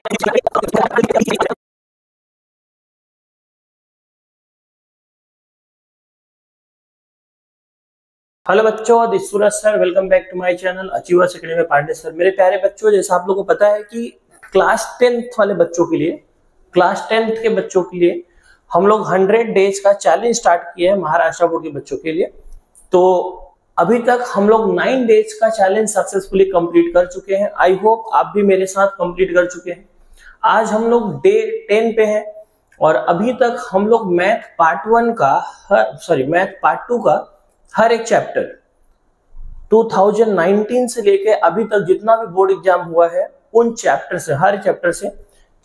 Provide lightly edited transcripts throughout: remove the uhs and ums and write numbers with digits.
Hello बच्चों, this Suraj sir, welcome back to my channel Achievers Academy में Pandey sir. मेरे प्यारे बच्चों, जैसा आप लोगों को पता है कि क्लास 10th वाले बच्चों के लिए, क्लास 10th के बच्चों के लिए हम लोग 100 डेज का चैलेंज स्टार्ट किया है महाराष्ट्र बोर्ड के बच्चों के लिए। तो अभी तक हम लोग 9 डेज का चैलेंज सक्सेसफुली कंप्लीट कर चुके हैं। आई होप आप भी मेरे साथ कंप्लीट कर चुके हैं। आज हम लोग डे 10 पे हैं और अभी तक हम लोग मैथ पार्ट 2 का हर एक चैप्टर 2019 से लेके अभी तक जितना भी बोर्ड एग्जाम हुआ है उन चैप्टर से, हर चैप्टर से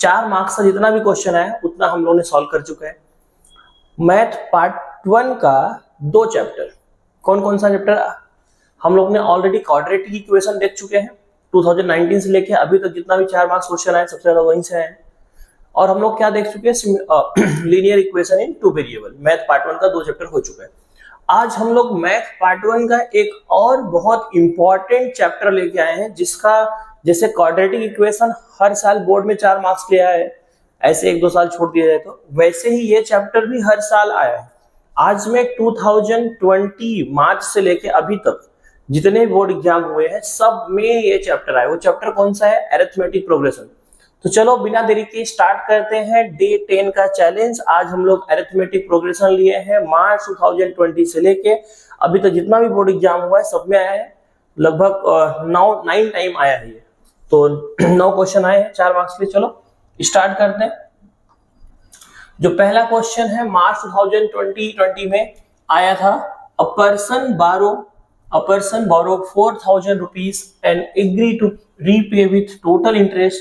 4 मार्क्स का जितना भी क्वेश्चन आया उतना हम लोगों ने सॉल्व कर चुका है। मैथ पार्ट 1 का 2 चैप्टर, कौन कौन सा चैप्टर हम लोग ने ऑलरेडी क्वाड्रेटिक इक्वेशन देख चुके हैं। 2019 से लेके अभी तक जितना भी 4 मार्क्स क्वेश्चन आए सबसे ज्यादा वहीं से आए। और हम लोग क्या देख चुके हैं, linear equation in 2 variable. Math part 1 का 2 चैप्टर हो चुका है। आज हम लोग मैथ पार्ट 1 का एक और बहुत इंपॉर्टेंट चैप्टर लेके आए हैं, जिसका जैसे क्वाड्रेटिक इक्वेशन हर साल बोर्ड में 4 मार्क्स ले आया है, ऐसे 1-2 साल छोड़ दिया जाए तो वैसे ही ये चैप्टर भी हर साल आया है। आज में 2020 मार्च से लेके अभी तक जितने बोर्ड एग्जाम हुए हैं सब में ये चैप्टर आया। वो चैप्टर कौन सा है? Arithmetic progression. तो चलो बिना देरी के स्टार्ट करते हैं डे 10 का चैलेंज। आज हम लोग अरिथमेटिक प्रोग्रेशन लिए हैं। मार्च 2020 से लेके अभी तक जितना भी बोर्ड एग्जाम हुआ है सब में आया है। लगभग 9 टाइम आया है ये, तो 9 क्वेश्चन आए हैं 4 मार्क्स के। चलो स्टार्ट करते हैं। जो पहला क्वेश्चन है मार्च 2020 में आया था, a person borrow 4,000 rupees and agree to repay with total interest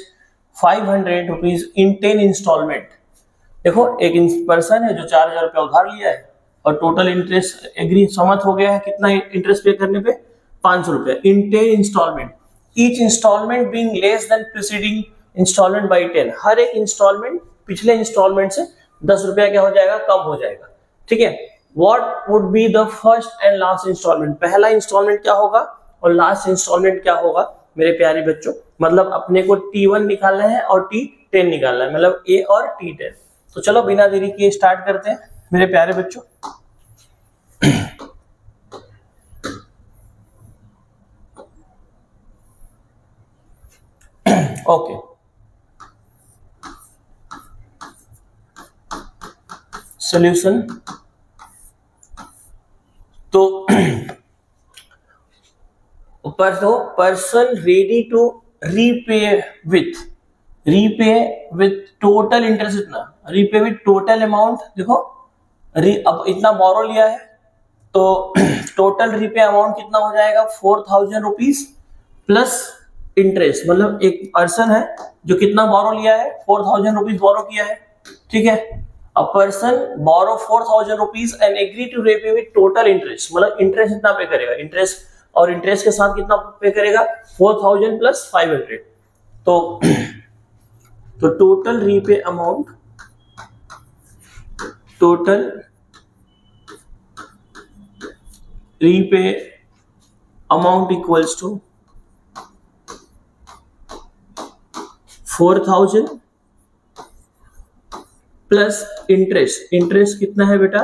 500 rupees in 10 instalment. देखो, एक पर्सन है जो 4,000 रुपया उधार लिया है और टोटल इंटरेस्ट एग्री सहमत हो गया है कितना इंटरेस्ट पे करने पे? 500 रुपया in 10 installment, each installment being less than preceding installment by 10। हर एक इंस्टॉलमेंट पिछले इंस्टॉलमेंट से 10 रुपया क्या हो जाएगा? कम हो जाएगा। ठीक है। What would be the first and last installment? पहला इंस्टॉलमेंट क्या होगा और लास्ट इंस्टॉलमेंट क्या होगा मेरे प्यारे बच्चों? मतलब अपने को T1 निकालना है और T10 निकालना है, मतलब A और T10। तो चलो बिना देरी किए स्टार्ट करते हैं मेरे प्यारे बच्चों। Okay, solution. तो person ready to repay with total interest इतना, रीपे विथ टोटल अमाउंट। देखो अब इतना बोरो लिया है तो टोटल रीपे अमाउंट कितना हो जाएगा? 4,000 रुपीज प्लस इंटरेस्ट। मतलब एक पर्सन है जो कितना बोरो लिया है? 4,000 रुपीज बोरो किया है। ठीक है। A person borrow 4,000 rupees and agree to repay with total interest, मतलब इंटरेस्ट इतना पे करेगा, इंटरेस्ट और इंटरेस्ट के साथ कितना पे करेगा? 4,000 प्लस 500। तो total repay amount equals to 4,000 plus interest कितना है बेटा?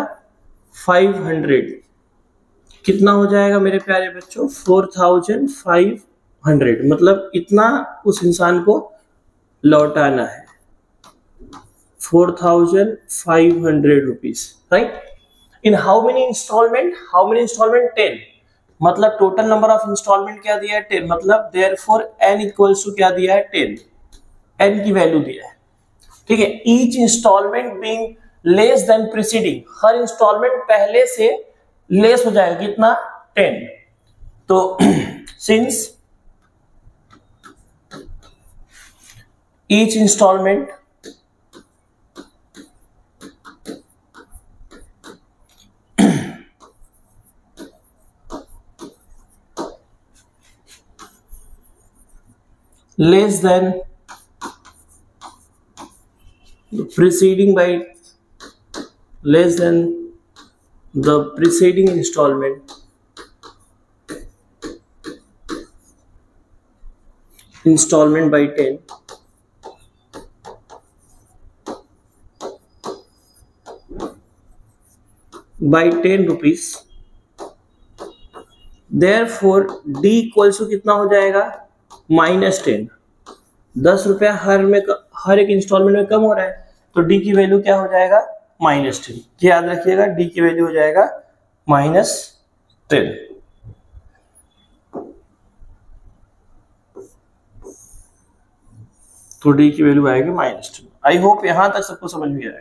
500। कितना हो जाएगा मेरे प्यारे बच्चों? 4,500। मतलब इतना उस इंसान को लौटाना है, 4,500 rupees, right. In how many installment? 10। मतलब टोटल नंबर ऑफ इंस्टॉलमेंट क्या दिया है? 10। मतलब देयरफॉर n इक्वल्स टू क्या दिया है? 10। n की वैल्यू दिया है। ठीक है। Each installment being less than preceding, हर इंस्टॉलमेंट पहले से लेस हो जाएगा कितना? 10। तो since each installment less than preceding by less than the preceding installment by 10, by 10 rupees. Therefore D equals to कितना हो जाएगा, -10। 10 रुपया हर एक इंस्टॉलमेंट में कम हो रहा है, तो डी की वैल्यू क्या हो जाएगा, -10। याद रखिएगा डी की वैल्यू हो जाएगा -10। तो डी की वैल्यू आएगी -10। आई होप यहां तक सबको समझ में आएगा।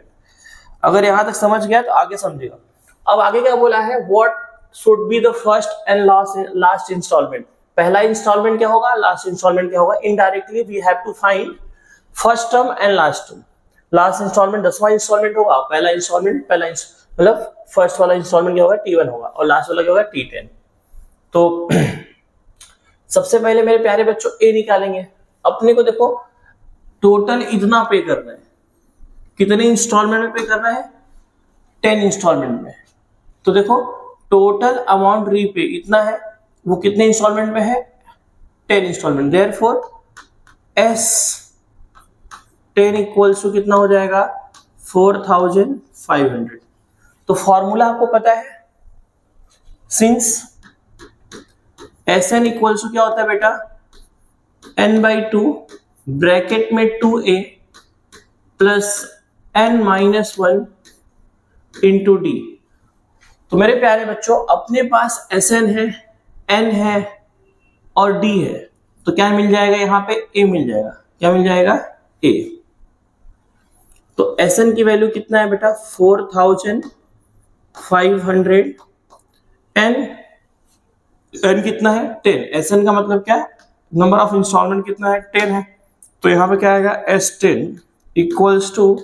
अगर यहां तक समझ गया तो आगे समझेगा। अब आगे क्या बोला है, what should be the first and last installment. पहला इंस्टॉलमेंट क्या होगा, लास्ट इंस्टॉलमेंट क्या होगा। Indirectly we have to find first term and last term. Last installment 10वां इंस्टॉलमेंट होगा, पहला इंस्टॉलमेंट मतलब फर्स्ट वाला इंस्टॉलमेंट क्या होगा, T1 होगा, और लास्ट वाला क्या होगा, T10। तो सबसे पहले मेरे प्यारे बच्चों ए निकालेंगे। अपने को देखो टोटल इतना पे करना है, कितने इंस्टॉलमेंट में पे करना है, 10 इंस्टॉलमेंट में। तो देखो टोटल अमाउंट रीपे इतना है, वो कितने इंस्टॉलमेंट में है, 10 instalment. Therefore S10 equals to कितना हो जाएगा, 4500। तो फॉर्मूला आपको पता है, सिंस Sn इक्वल्स टू क्या होता है बेटा, n/2 ब्रैकेट में 2a plus n-1 into d. तो मेरे प्यारे बच्चों अपने पास Sn है, n है और d है, तो क्या मिल जाएगा, यहाँ पे a मिल जाएगा। क्या मिल जाएगा, a। तो Sn की वैल्यू कितना है बेटा, 4500 n कितना है, 10। Sn का मतलब क्या है, नंबर ऑफ इंस्टॉलमेंट कितना है, 10 है। तो यहाँ पे क्या आएगा, S10 equals to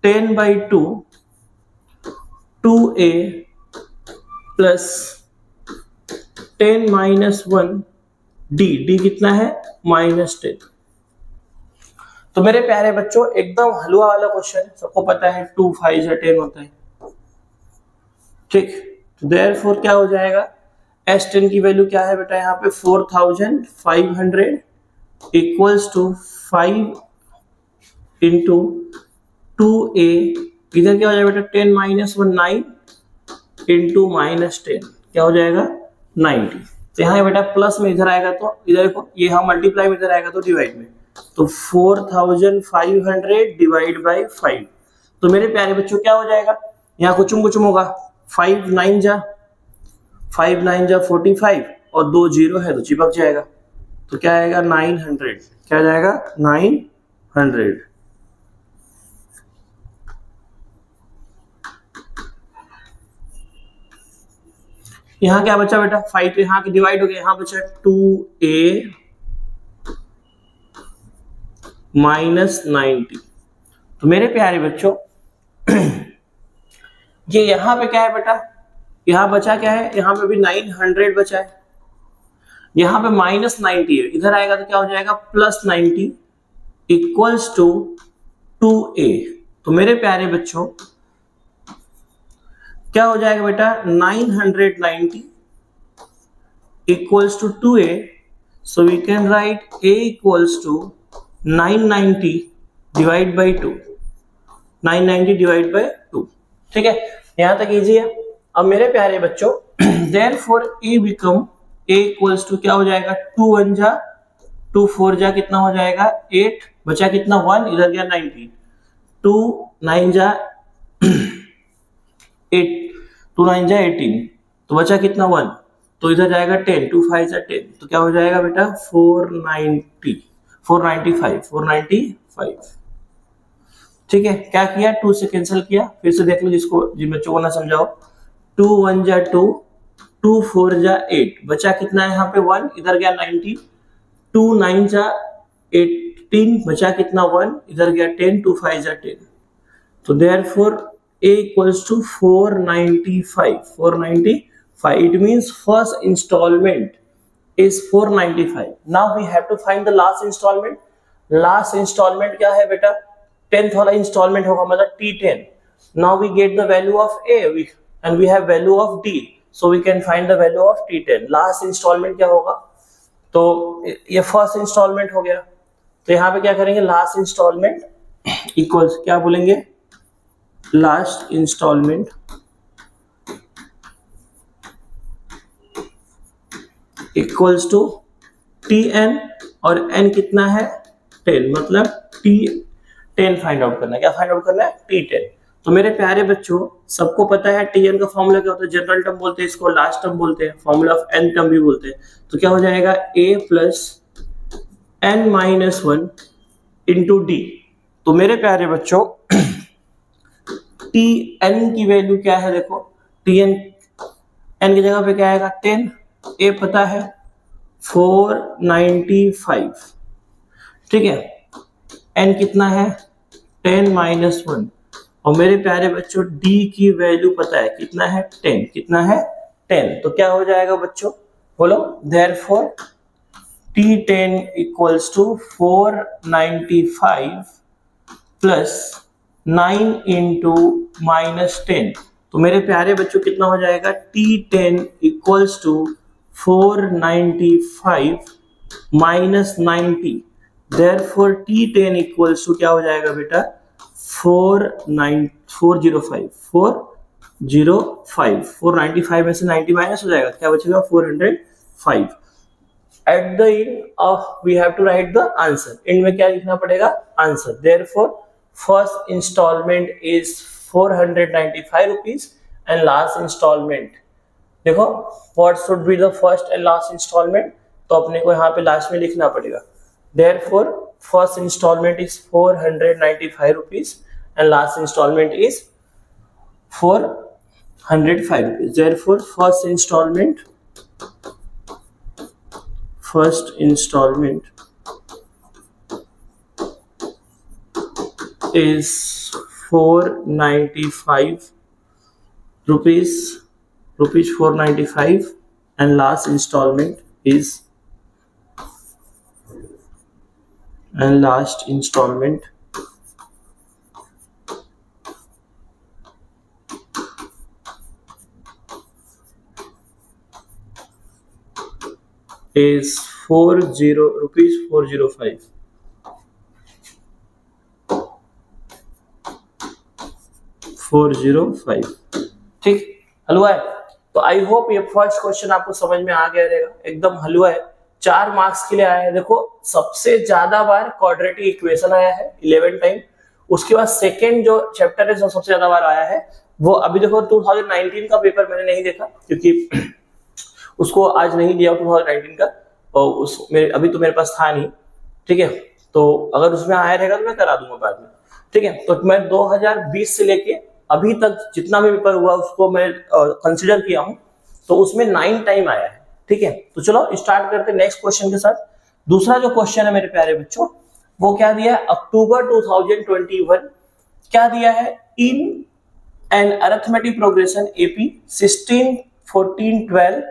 10/2 2a plus 10-1 D कितना है, -10। तो मेरे प्यारे बच्चों एकदम हलवा वाला क्वेश्चन है, सबको पता है 2 5 या 10 होता है, ठीक। तो देयरफॉर क्या हो जाएगा, S10 की वैल्यू क्या है बेटा, यहाँ पे 4500 इक्वल्स टू 5 इंटू 2a, इधर क्या हो जाएगा बेटा, 10-1 9 इंटू -10 क्या हो जाएगा, 90। तो यहाँ बेटा प्लस में इधर आएगा तो इधर देखो, ये हम मल्टीप्लाई में इधर आएगा तो डिवाइड में, तो 4500 डिवाइड बाई 5। तो मेरे प्यारे बच्चों क्या हो जाएगा, यहाँ कुचुम कुचुम होगा, 5 9 जा 45 और 2 0 है तो चिपक जाएगा। तो क्या आएगा, 900। क्या जाएगा, 900। यहाँ क्या बचा बेटा, 5 तो यहाँ के डिवाइड हो गया, यहाँ बचा 2a -90। तो मेरे प्यारे बच्चों ये यहाँ पे क्या है बेटा, यहाँ बचा क्या है, यहाँ पे भी 900 बचा है, यहाँ पे -90 है, इधर आएगा तो क्या हो जाएगा, +90 इक्वल्स टू 2a। तो मेरे प्यारे बच्चों क्या हो जाएगा बेटा, 990 equals to 2a। So we can write a equals to 990 divide by 2, 990 divide by 2। ठीक है, यहां तक इजी है। अब मेरे प्यारे बच्चों therefore a become a equals to क्या हो जाएगा, 2 1 जा 2 4 जा कितना हो जाएगा, 8 बचा कितना 1, इधर गया 19, 2 9 जा 8 2 9 जा 18, तो बचा कितना 1, तो इधर जाएगा 10, 2 5 जा 10, तो क्या हो जाएगा बेटा 495। ठीक है, क्या किया, 2 से कैंसिल किया, फिर से देख लो जिसको जिन बच्चों को ना समझाओ, 2 1 जा 2 2 4 जा 8, बचा कितना है यहाँ पे 1, इधर गया 90, 2 9 जा 18, बचा कितना 1, इधर गया 10, 2 5 जा 10, तो therefore a equals to 495। It means first installment is 495। Now we have to find the last installment। Last installment क्या है बेटा, 10th वाला installment होगा, मतलब T10। Now we get the value of a and we have value of d, so we can find the value of T10। Last installment क्या होगा, तो ये first installment हो गया, तो यहाँ पे क्या करेंगे, last installment equals क्या बोलेंगे, last installment equals to T N, और n कितना है 10, मतलब टी 10 फाइंड आउट करना है। क्या फाइंड आउट करना है? टी 10। तो मेरे प्यारे बच्चों, सबको पता है टी एन का फॉर्मूला क्या होता है? जनरल टर्म बोलते हैं इसको, लास्ट टर्म बोलते हैं, फॉर्मूला ऑफ एन टर्म भी बोलते हैं। तो क्या हो जाएगा? a plus n minus 1 into d. तो मेरे प्यारे बच्चों, टी एन की वैल्यू क्या है? देखो, टी एन एन की जगह पे क्या आएगा? 10, ए पता है 495, ठीक है। एन कितना है? 10 माइनस 1, और मेरे प्यारे बच्चों डी की वैल्यू पता है कितना है? 10। कितना है? 10। तो क्या हो जाएगा बच्चों? बोलो। Therefore T10 equals to 495 plus 9 into minus 10। तो मेरे प्यारे बच्चों कितना हो जाएगा? T10 equals to 495 minus 90। Therefore T10 equals to क्या हो जाएगा बेटा? 405। 495 में से 90 माइनस हो जाएगा, क्या बचेगा? 405। At the end we have to write the answer. End में क्या लिखना पड़ेगा? Answer. Therefore first installment is 495 rupees and last installment, देखो what should be the first and last installment, तो अपने को यहाँ पे लास्ट में लिखना पड़ेगा। Therefore first installment is 495 rupees and last installment is 405 rupees. Therefore first installment is 495 rupees, 495, and last installment is is 405। ठीक, हलवा है। तो आई होप ये फर्स्ट क्वेश्चन आपको समझ में आ गया रहेगा, एकदम हलवा है। 4 मार्क्स के लिए आया है। देखो सबसे ज्यादा बार क्वाड्रेटिक इक्वेशन आया है 11 टाइम। उसके बाद सेकेंड जो चैप्टर है जो सबसे ज्यादा बार आया है वो अभी देखो 2019 का पेपर मैंने नहीं देखा क्योंकि उसको आज नहीं लिया 2019 का, और उस मेरे अभी तो मेरे पास था नहीं, ठीक है। तो अगर उसमें आया रहेगा तो मैं करा दूंगा बाद में, ठीक है। तो मैं 2020 से लेके अभी तक जितना भी पेपर हुआ उसको मैं कंसीडर किया हूं, तो उसमें 9 टाइम आया है, ठीक है। तो चलो स्टार्ट करते हैं नेक्स्ट क्वेश्चन के साथ। दूसरा जो क्वेश्चन है मेरे प्यारे बच्चों, वो क्या दिया है? अक्टूबर 2021 क्या दिया है? In an arithmetic progression AP 16 14 12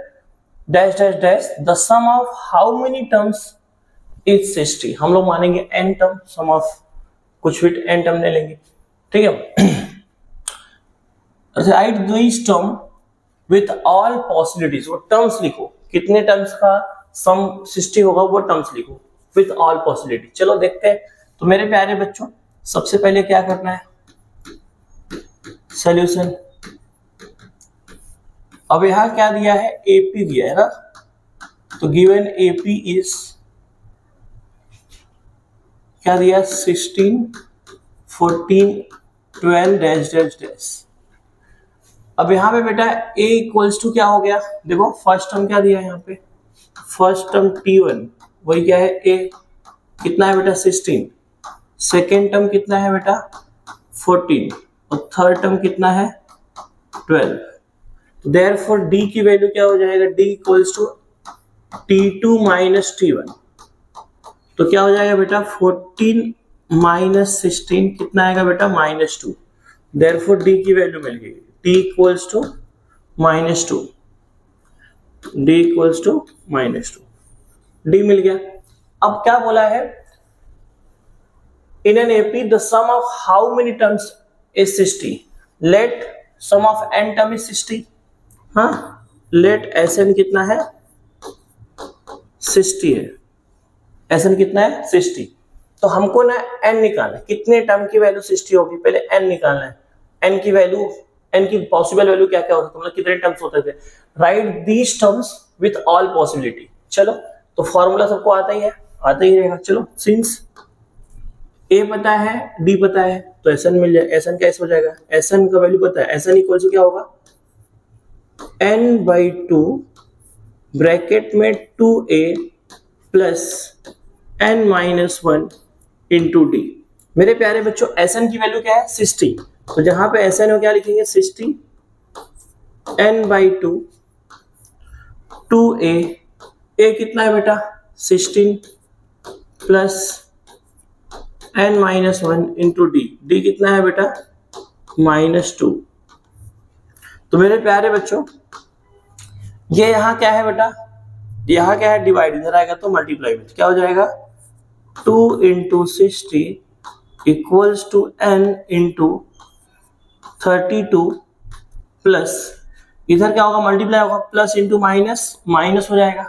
dash dash dash the sum of how many terms is 60। हम लोग मानेंगे n टर्म, सम ऑफ कुछ भी n टर्म ले लेंगे, ठीक है। Right this term with all possibilities. वो टर्म्स लिखो, कितने टर्म्स का सम 60 होगा वो टर्म्स लिखो विथ ऑल पॉसिबिलिटी। चलो देखते हैं। तो मेरे प्यारे बच्चों सबसे पहले क्या करना है? सॉल्यूशन। अब यहां क्या दिया है? एपी दिया है ना, तो गिवन एपी इज क्या दिया? 16 14 12 डैश डैश डैश। अब यहां पे बेटा a इक्वल्स टू क्या हो गया? देखो फर्स्ट टर्म क्या दिया है यहाँ पे? फर्स्ट टर्म t1 वही क्या है? a कितना है बेटा? 16। सेकेंड टर्म कितना है बेटा? 14, और थर्ड टर्म कितना है? 12। तो देयरफॉर d की वैल्यू क्या हो जाएगा? d equals to t2 minus t1। तो क्या हो जाएगा बेटा? 14 माइनस 16 कितना आएगा बेटा? -2। देयरफॉर d की वैल्यू मिल गई, d equals to -2। d equals to -2, d मिल गया। अब क्या बोला है? In an AP the sum of how many terms is 60। Let sum of n term is 60। हाँ, लेट Sn कितना है? 60 है। Sn कितना है? 60। तो हमको ना n निकालना है, कितने टर्म की वैल्यू 60 होगी, पहले n निकालना है। n की वैल्यू, n की पॉसिबल वैल्यू क्या क्या होता है, मतलब कितने टर्म्स होते थे? Right these terms with all possibility. चलो तो फॉर्मूला सबको आता ही है, आता ही रहेगा। चलो सिंस ए पता है, डी पता है, तो एस एन मिल जाए। एस एन कैसे हो जाएगा, एस एन का वैल्यू पता है, एस एन इक्वल टू क्या होगा, n/2 ब्रैकेट में 2a plus n-1 into D. मेरे प्यारे बच्चों एस एन की वैल्यू क्या है, 60, तो जहां पे एस एन हो क्या लिखेंगे, 60 n/2 2a, a कितना है बेटा 16 plus n-1 into D, D कितना है बेटा -2। तो मेरे प्यारे बच्चों ये यहाँ क्या है बेटा, यहाँ क्या है डिवाइड, इधर आएगा तो मल्टीप्लाई में क्या हो जाएगा 2 into 60 equals to n into 32 plus इधर क्या होगा मल्टीप्लाई होगा, प्लस इंटू माइनस, माइनस हो जाएगा,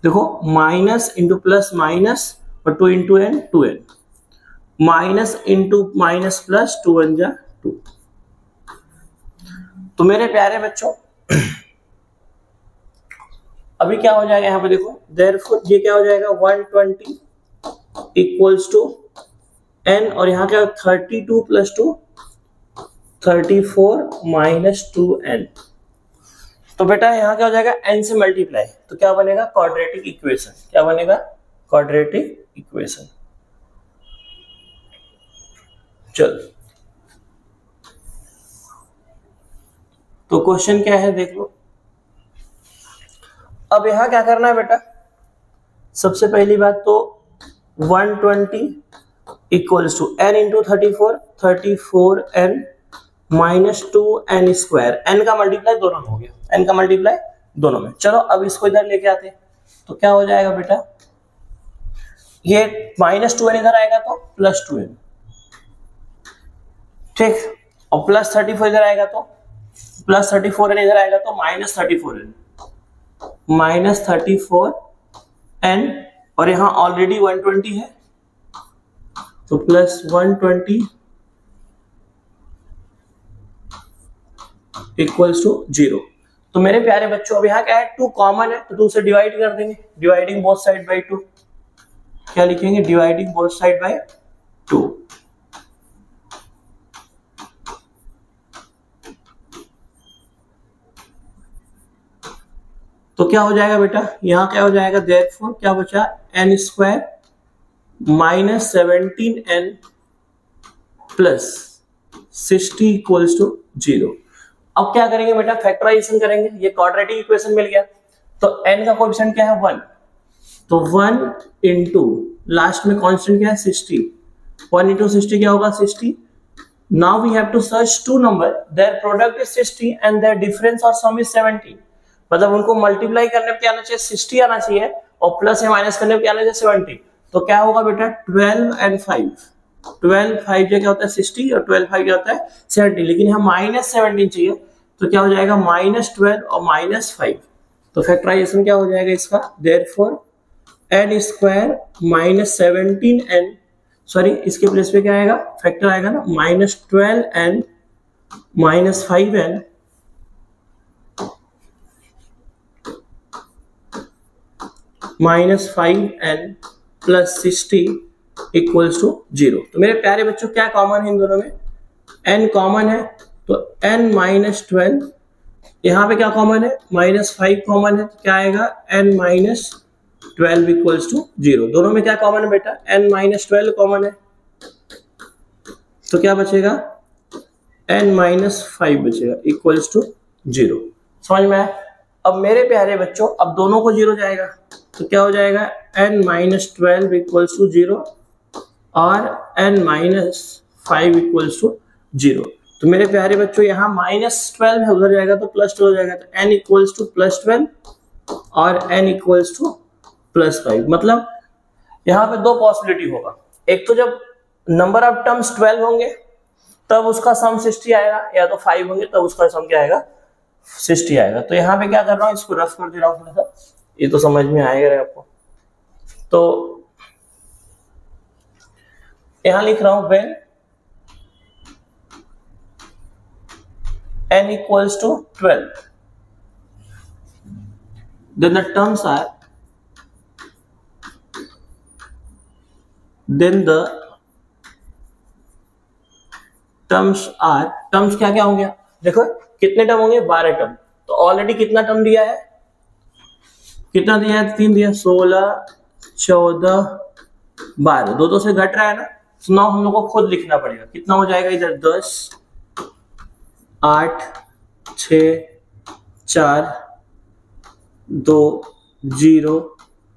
देखो माइनस इंटू प्लस माइनस और 2 into n 2n, minus into minus plus 2 1 जा 2। तो मेरे प्यारे बच्चों अभी क्या हो जाएगा यहाँ पे देखो, देयरफॉर ये क्या हो जाएगा 120 इक्वल्स टू n और यहाँ क्या 32 प्लस 2 34 माइनस 2n। तो बेटा यहाँ क्या हो जाएगा n से मल्टीप्लाई, तो क्या बनेगा क्वाड्रेटिक इक्वेशन, क्या बनेगा क्वाड्रेटिक इक्वेशन। चल तो क्वेश्चन क्या है देख लो। अब यहां क्या करना है बेटा, सबसे पहली बात तो 120 equals to n into 34n minus 2n square, n का मल्टीप्लाई दोनों में हो गया, n का मल्टीप्लाई दोनों में। चलो अब इसको इधर लेके आते हैं, तो क्या हो जाएगा बेटा, ये माइनस 2n इधर आएगा तो प्लस 2n, ठीक, और प्लस 34 इधर आएगा तो प्लस 34n इधर आएगा तो माइनस 34n, माइनस 34n, और यहां ऑलरेडी 120 है तो प्लस 120 इक्वल्स टू 0। तो मेरे प्यारे बच्चों अब यहाँ क्या है 2 कॉमन है तो 2 से डिवाइड कर देंगे, डिवाइडिंग बोथ साइड बाय 2, क्या लिखेंगे डिवाइडिंग बोथ साइड बाय 2। तो क्या हो जाएगा बेटा, यहां क्या हो जाएगा देयरफॉर क्या बचा n square minus 17n plus 60 equals to 0। अब क्या करेंगे बेटा फैक्टराइजेशन करेंगे, ये क्वाड्रेटिक इक्वेशन मिल गया, तो n का कोएफिशिएंट क्या है 1, तो 1 इंटू लास्ट में कांस्टेंट क्या है 60, 1 इंटू 60 क्या होगा 60। Now we have to search 2 number, their product is 60 and their difference और सम इज 70, मतलब उनको मल्टीप्लाई करने पे क्या आना चाहिए 60 आना चाहिए और प्लस या माइनस करने पे क्या आना चाहिए 70। तो क्या होगा बेटा 12 एंड 5, 12 5 क्या होता है 60 और 12 5 क्या होता है 70, लेकिन यहाँ माइनस 17 चाहिए तो क्या हो जाएगा -12 और -5। तो फैक्टराइजेशन क्या हो जाएगा इसका, therefore n square minus 17n, sorry इसके प्लेस पे क्या आएगा फैक्टर आएगा ना -12n minus 5n minus 5n plus 60 equals to 0। तो मेरे प्यारे बच्चों क्या कॉमन है इन दोनों में, n कॉमन है तो n माइनस 12, यहाँ पे क्या कॉमन है -5 कॉमन है तो क्या आएगा n माइनस 12 इक्वल्स टू 0। दोनों में क्या कॉमन है बेटा n माइनस 12 कॉमन है तो क्या बचेगा n माइनस 5 बचेगा इक्वल्स टू 0। समझ में आया। अब मेरे प्यारे बच्चों अब दोनों को 0 जाएगा तो क्या हो जाएगा n माइनस 12 इक्वल्स टू 0 और n माइनस 5 इक्वल्स टू 0। तो मेरे प्यारे बच्चों यहाँ -12 है उधर जाएगा तो +2 हो जाएगा, तो n इक्वल्स टू +12 और n इक्वल्स टू +5। मतलब यहाँ पे 2 पॉसिबिलिटी होगा, एक तो जब नंबर ऑफ टर्म्स 12 होंगे तब उसका सम 60 आएगा, या तो 5 होंगे तब उसका सम क्या आएगा 60 आएगा। तो यहाँ पे क्या कर रहा हूँ इसको रफ कर दे रहा हूँ थोड़ा सा, ये तो समझ में आएगा आपको। तो यहां लिख रहा हूं when n equals to 12 then the terms are terms क्या क्या होंगे? देखो कितने टर्म होंगे? 12 टर्म। तो ऑलरेडी कितना टर्म दिया है? कितना दिया है? 3 दिया, 16 14 12, दो से घट रहा है ना। तो नाउ हम लोग को खुद लिखना पड़ेगा। कितना हो जाएगा इधर? 10 8 6 4 2 0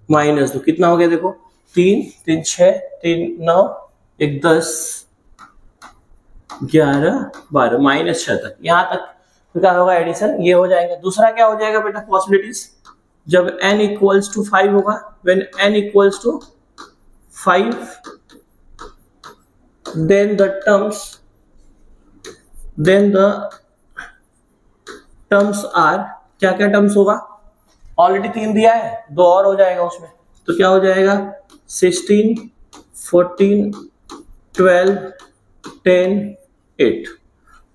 -2, कितना हो गया? देखो 3 3 6 3 9 1 10 11 12 -6 तक, यहाँ तक क्या होगा? एडिशन ये हो जाएगा। दूसरा क्या हो जाएगा बेटा? पॉसिबिलिटीज, जब n इक्वल्स टू 5 होगा, when n equals to 5 then the terms are, क्या क्या टर्म्स होगा? ऑलरेडी 3 दिया है, 2 और हो जाएगा उसमें। तो क्या हो जाएगा? 16 14 12 10 8।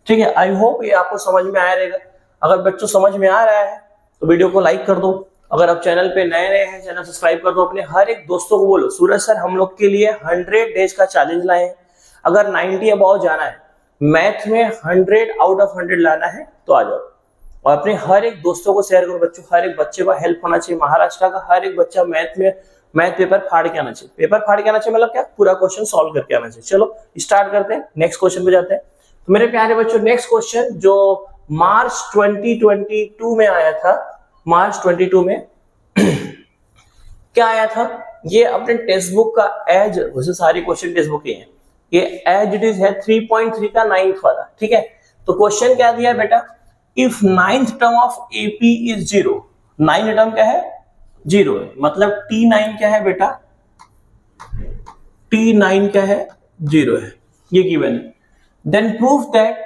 ठीक है, आई होप ये आपको समझ में आया रहेगा। अगर बच्चों समझ में आ रहा है तो वीडियो को लाइक कर दो। अगर आप चैनल पे नए हैं, चैनल सब्सक्राइब कर दो। अपने हर एक दोस्तों को बोलो, सूरज सर हम लोग के लिए 100 डेज का चैलेंज लाए हैं। अगर 90 अबाव जाना है, मैथ में 100 आउट ऑफ 100 लाना है तो आ जाओ। और अपने हर एक दोस्तों को शेयर करो। बच्चों, हर एक बच्चे का हेल्प होना चाहिए। महाराष्ट्र का हर एक बच्चा मैथ पेपर फाड़ के आना चाहिए। पेपर फाड़ के आना चाहिए मतलब क्या? पूरा क्वेश्चन सॉल्व करके आना चाहिए। चलो स्टार्ट करते हैं, नेक्स्ट क्वेश्चन पे जाते हैं। तो मेरे प्यारे बच्चों, नेक्स्ट क्वेश्चन जो मार्च 2022 में आया था, मार्च 22 में क्या आया था? ये अपने टेक्स्ट बुक का एज, वैसे सारे क्वेश्चन टेक्स्ट बुक के हैं, ये एज इट इज है 3.3 का 9th वाला। ठीक है, तो क्वेश्चन क्या दिया बेटा? If 9th term of AP is 0, 9th term क्या है? 0 है, मतलब T9 क्या है बेटा? T9 क्या है? 0 है, ये गिवन है। Then proof that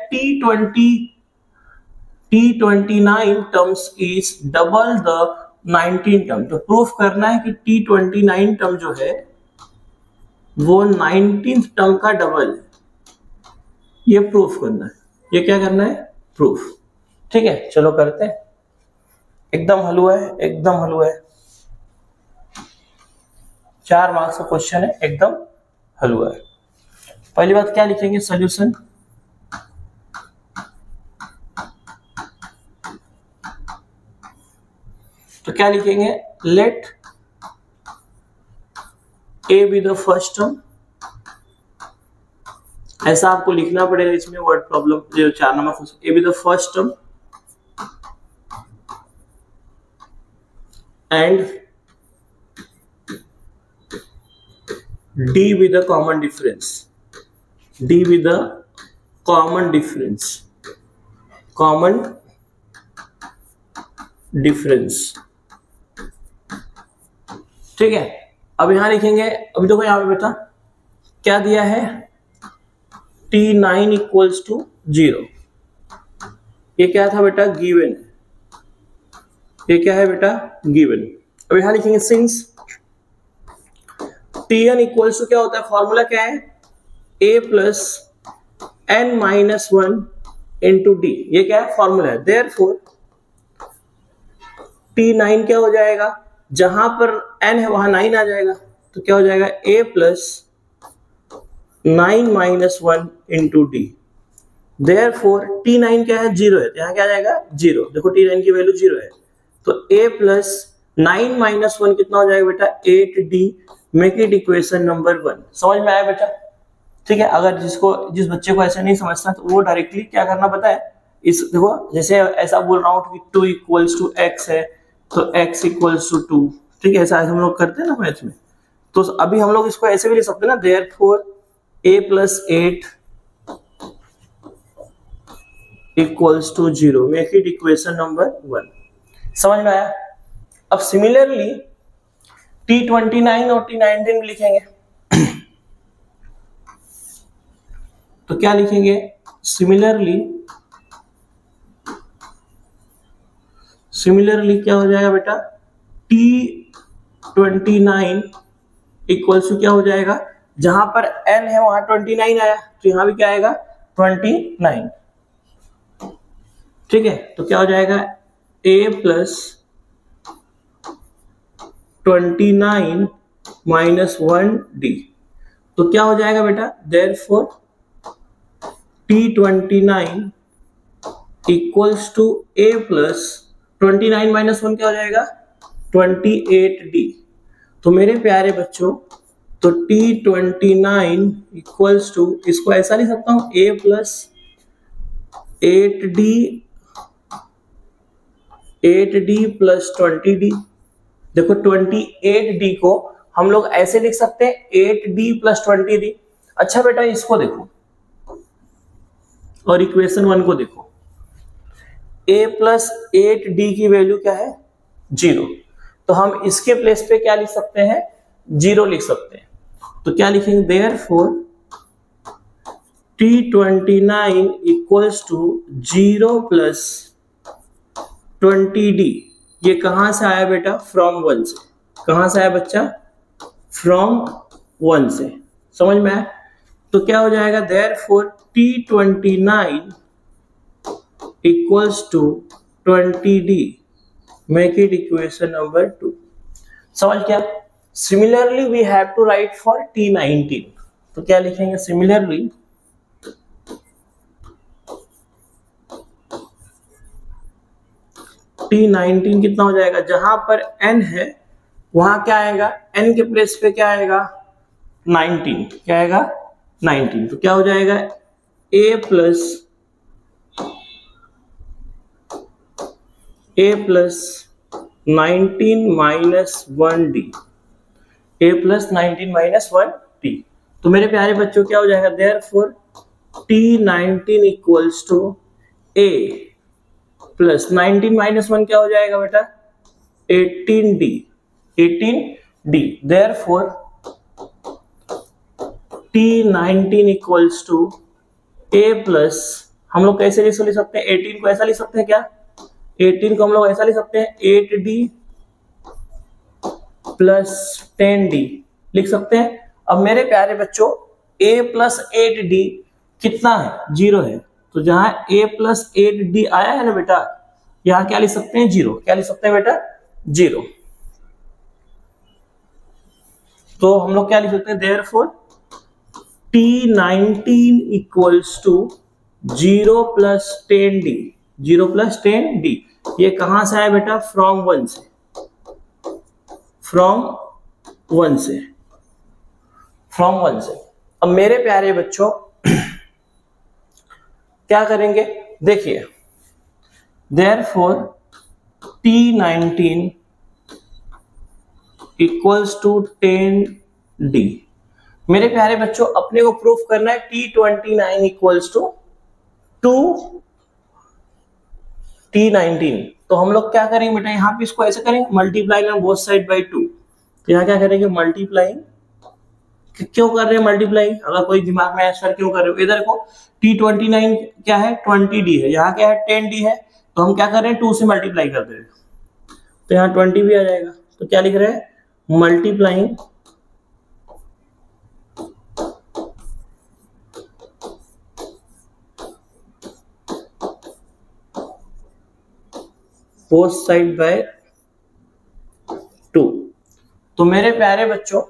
T29 terms is double the 19 term. तो प्रूफ करना है कि T29 टर्म जो है वो 19th टर्म का डबल है, ये प्रूफ करना है। ये क्या करना है? प्रूफ। ठीक है, चलो करते हैं। एकदम हलवा है, एकदम हलवा है। 4 मार्क्स का क्वेश्चन है, एकदम हलवा है। पहली बात क्या लिखेंगे? सॉल्यूशन। तो क्या लिखेंगे? Let A be the first term, ऐसा आपको लिखना पड़ेगा इसमें वर्ड प्रॉब्लम जो 4 number question. A be the first term and D with the common difference, D with the common difference, common difference. ठीक है, अब यहां लिखेंगे। अभी देखो यहां पे बेटा क्या दिया है? T9 equals to 0। ये क्या था बेटा? गिवन। ये क्या है बेटा? गिवन। अब यहां लिखेंगे सिंस Tn इक्वल्स टू क्या होता है? फॉर्मूला क्या है? A plus n minus 1 into D. ये क्या है? फॉर्मूला है। देयरफॉर T9 क्या हो जाएगा? जहां पर n है वहां 9 आ जाएगा। तो क्या हो जाएगा? A plus 9 minus 1 into D. Therefore T9 क्या है? 0 है, यहाँ क्या आ जाएगा? 0। देखो T9 की वैल्यू 0 है, तो A प्लस 9 माइनस 1 कितना हो जाएगा बेटा? 8D। Make it equation number 1। समझ में आया बेटा? ठीक है, अगर जिस बच्चे को ऐसा नहीं समझता तो वो डायरेक्टली क्या करना पता है? इस देखो जैसे ऐसा बोल रहा हूँ कि 2 इक्वल्स टू x है तो x इक्वल्स टू 2। ठीक है, ऐसा हम लोग करते हैं ना मैथ में। तो अभी हम लोग इसको ऐसे भी लिख सकते हैं ना, therefore a plus 8 equals to 0। Make it equation number 1। समझ में आया? अब सिमिलरली T29 और T19 भी लिखेंगे। तो क्या लिखेंगे? सिमिलरली क्या हो जाएगा बेटा? T29 इक्वल्स टू क्या हो जाएगा? जहां पर n है वहां 29 आया, तो यहां भी क्या आएगा? 29। ठीक है, तो क्या हो जाएगा? A plus 29 minus 1d। तो क्या हो जाएगा बेटा, therefore T29 equals to a plus 29 minus 1 क्या हो जाएगा, 28d। तो मेरे प्यारे बच्चों, तो T29 इक्वल्स टू, इसको ऐसा लिख सकता हूं, a plus 8d plus 20d। देखो 28d को हम लोग ऐसे लिख सकते हैं 8d प्लस 20d। अच्छा बेटा इसको देखो और इक्वेशन 1 को देखो, a प्लस 8d की वैल्यू क्या है, 0। तो हम इसके प्लेस पे क्या लिख सकते हैं, 0 लिख सकते हैं। तो क्या लिखेंगे, therefore T29 equals to 0 plus 20d। ये कहां से आया बेटा, फ्रॉम 1 से। कहां से आया बच्चा, फ्रॉम 1 से। समझ में आया? तो क्या हो जाएगा, therefore T29 equals to 20d। Make it equation number 2। समझ गया? Similarly we have to write for T19। तो क्या लिखेंगे, सिमिलरली T19 कितना हो जाएगा, जहां पर n है वहां क्या आएगा, n के प्लेस पे क्या आएगा, 19। क्या आएगा, 19। तो क्या हो जाएगा, a plus 19 minus 1d, a plus 19 minus 1d। तो मेरे प्यारे बच्चों क्या हो जाएगा, therefore T19 equals to a plus 19 minus 1 क्या हो जाएगा बेटा, 18d। 18d। Therefore T19 equals to a plus, हम लोग कैसे लिख सकते हैं, 18 को ऐसा लिख सकते हैं क्या, 18 को हम लोग ऐसा लिख सकते हैं 8d प्लस 10d लिख सकते हैं। अब मेरे प्यारे बच्चों a प्लस 8d कितना है, 0 है। तो जहां a प्लस 8d आया है ना बेटा, यहां क्या लिख सकते हैं, 0। क्या लिख सकते हैं बेटा, 0। तो हम लोग क्या लिख सकते हैं, therefore T19 equals to 0 plus 10d। 0 plus 10d ये कहां से आया बेटा, फ्रॉम 1 से। फ्रॉम 1 से, फ्रॉम 1 से। अब मेरे प्यारे बच्चों क्या करेंगे, देखिए, therefore T19 equals to 10d। मेरे प्यारे बच्चों अपने को प्रूफ करना है T29 इक्वल्स टू T19। तो हम लोग क्या करेंगे बेटा, यहां पे इसको ऐसे करेंगे, मल्टीप्लाई में बोथ साइड बाई 2। तो यहां क्या करेंगे, मल्टीप्लाइंग। क्यों कर रहे हैं मल्टीप्लाई, अगर कोई दिमाग में आंसर क्यों कर रहे हो, इधर देखो T29 क्या है, 20d है, यहाँ क्या है, 10d है। तो हम क्या कर रहे हैं, 2 से मल्टीप्लाई कर दे रहे हैं, तो यहाँ 20 भी आ जाएगा। तो क्या लिख रहे हैं, मल्टीप्लाइंग बोथ साइड बाय 2। तो मेरे प्यारे बच्चों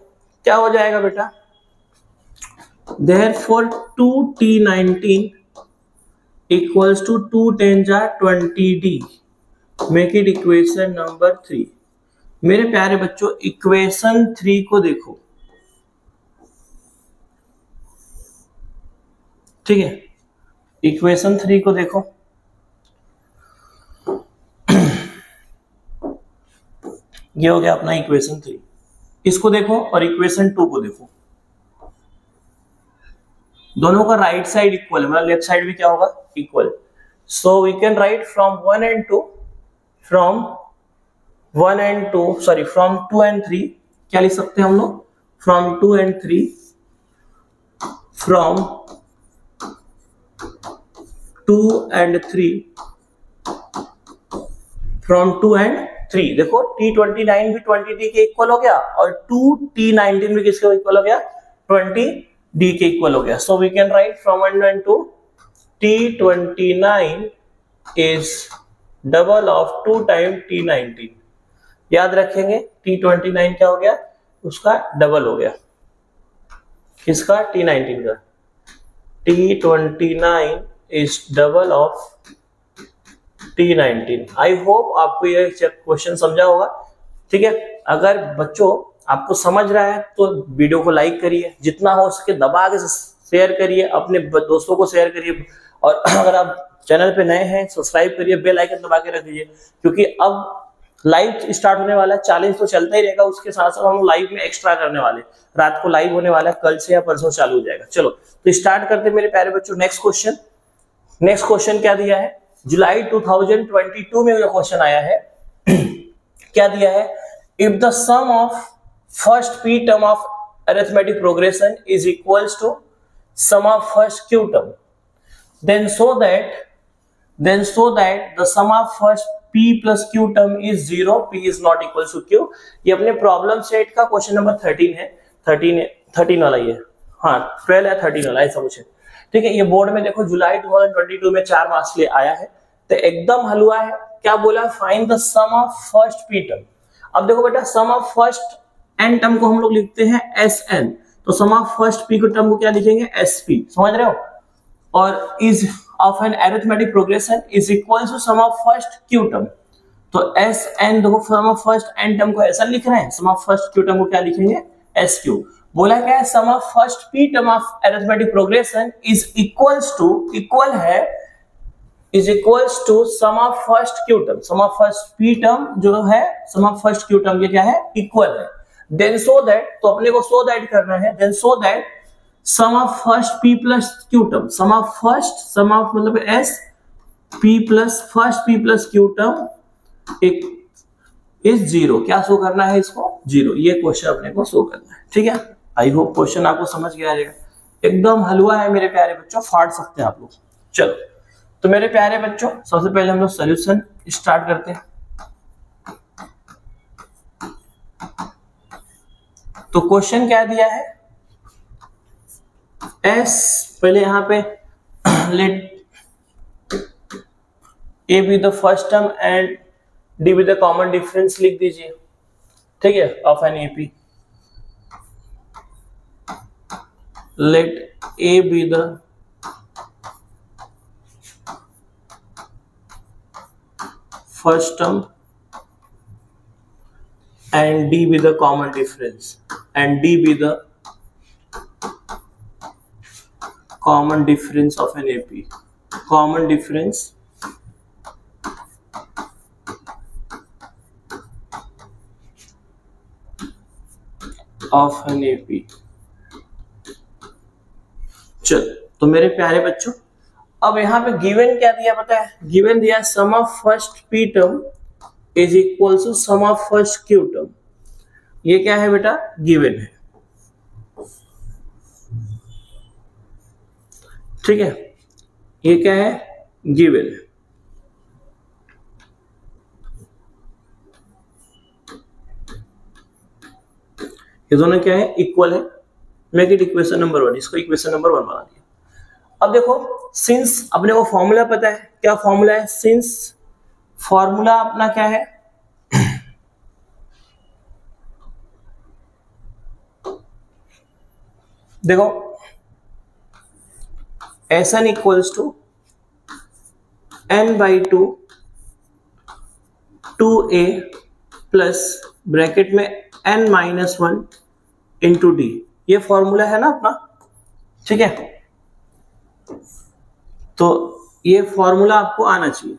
क्या हो जाएगा बेटा, देयरफॉर 2T19 इक्वल्स टू 2 10 जा 20d। Make it equation number 3। मेरे प्यारे बच्चों इक्वेशन 3 को देखो, ठीक है, इक्वेशन 3 को देखो। ये हो गया अपना इक्वेशन 3। इसको देखो और इक्वेशन 2 को देखो, दोनों का राइट साइड इक्वल है, मतलब लेफ्ट साइड भी क्या होगा, equal. So we can write from 1 and 2, from 1 and 2, sorry from 2 and 3 क्या लिख सकते हैं हम लोग, from 2 and 3, from 2 and 3, from 2 and 3। देखो T29 भी 20d के इक्वल हो गया और 2T19 भी किसके इक्वल हो गया, 20d के इक्वल हो गया। So we can write from 1 and 2 T29 is double of 2 times T19। याद रखेंगे T29 क्या हो गया, उसका डबल हो गया, किसका, T19 का। T29 is double of T19। I hope आपको ये क्वेश्चन समझा होगा। ठीक है, अगर बच्चों आपको समझ रहा है तो वीडियो को लाइक करिए, जितना हो सके दबा के शेयर करिए, अपने दोस्तों को शेयर करिए, और अगर आप चैनल पे नए हैं सब्सक्राइब करिए, बेल आइकन दबा के रख दीजिए, क्योंकि अब लाइव स्टार्ट होने वाला है, चैलेंज तो चलता ही रहेगा, उसके साथ साथ हम लाइव में एक्स्ट्रा करने वाले, रात को लाइव होने वाला है, कल से या परसों चालू हो जाएगा। चलो तो स्टार्ट करते मेरे प्यारे बच्चों। नेक्स्ट क्वेश्चन क्या दिया है, जुलाई 2022 में जो क्वेश्चन आया है क्या दिया है, if the sum of first P term of arithmetic progression is equals to sum of first Q term, then so that the sum of first p plus q term is 0, p is not equal to q। ये अपने problem set का question number 13 वाला ये, हाँ 12 या 13 वाला ऐसा कुछ है। ठीक है, ये बोर्ड में देखो जुलाई 2022 में 4 मार्क्स के लिए आया है, तो एकदम हलवा है। क्या बोला, find the sum of first P term. अब देखो बेटा, sum of first n term को हम लोग लिखते हैं एस एन, तो sum of first P term को क्या लिखेंगे, एस पी, समझ रहे हो, और is of an arithmetic progression is equal to sum of first Q term. तो एस एन देखो, sum of first n term को ऐसा लिख रहे हैं, sum of first Q term को क्या लिखेंगे, एस क्यू। बोला क्या है, sum of first P term of arithmetic progression is equals to, equal है, is equals to sum of first Q term. Sum of first P term जो है, sum of first Q term ये क्या है, equal है। Then so that, तो अपने को सो दैट करना है, then so that sum of first P plus Q term, sum of first, sum of मतलब S P plus first P plus Q term is 0। क्या शो करना है इसको, 0। ये क्वेश्चन अपने को शो करना है। ठीक है, आई होप क्वेश्चन आपको समझ गया रहेगा, एकदम हलवा है मेरे प्यारे बच्चों, फाड़ सकते हैं आप लोग। चलो तो मेरे प्यारे बच्चों, सबसे पहले हम लोग सॉल्यूशन स्टार्ट करते हैं। तो क्वेश्चन क्या दिया है, S पहले यहां पे let A be the first term and D be the common difference लिख दीजिए। ठीक है, of an AP, let A be the first term and D be the common difference and D be the common difference of an AP, common difference of an AP। चल तो मेरे प्यारे बच्चों, अब यहाँ पे गिवन क्या दिया पता है, गिवन दिया sum of first P term is equal to sum of first Q term. ये क्या है बेटा, गिवन है। ठीक है, ये क्या है, गिवन है। ये दोनों क्या है, इक्वल है। मेक इट इक्वेशन नंबर 1, इसको इक्वेशन नंबर 1 बना दिया। अब देखो, सिंस अपने को फॉर्मूला पता है, क्या फॉर्मूला है, सिंस फॉर्मूला अपना क्या है, देखो Sn equals to n/2 2a plus bracket में n-1 इंटू डी। ये फॉर्मूला है ना अपना। ठीक है, तो ये फॉर्मूला आपको आना चाहिए।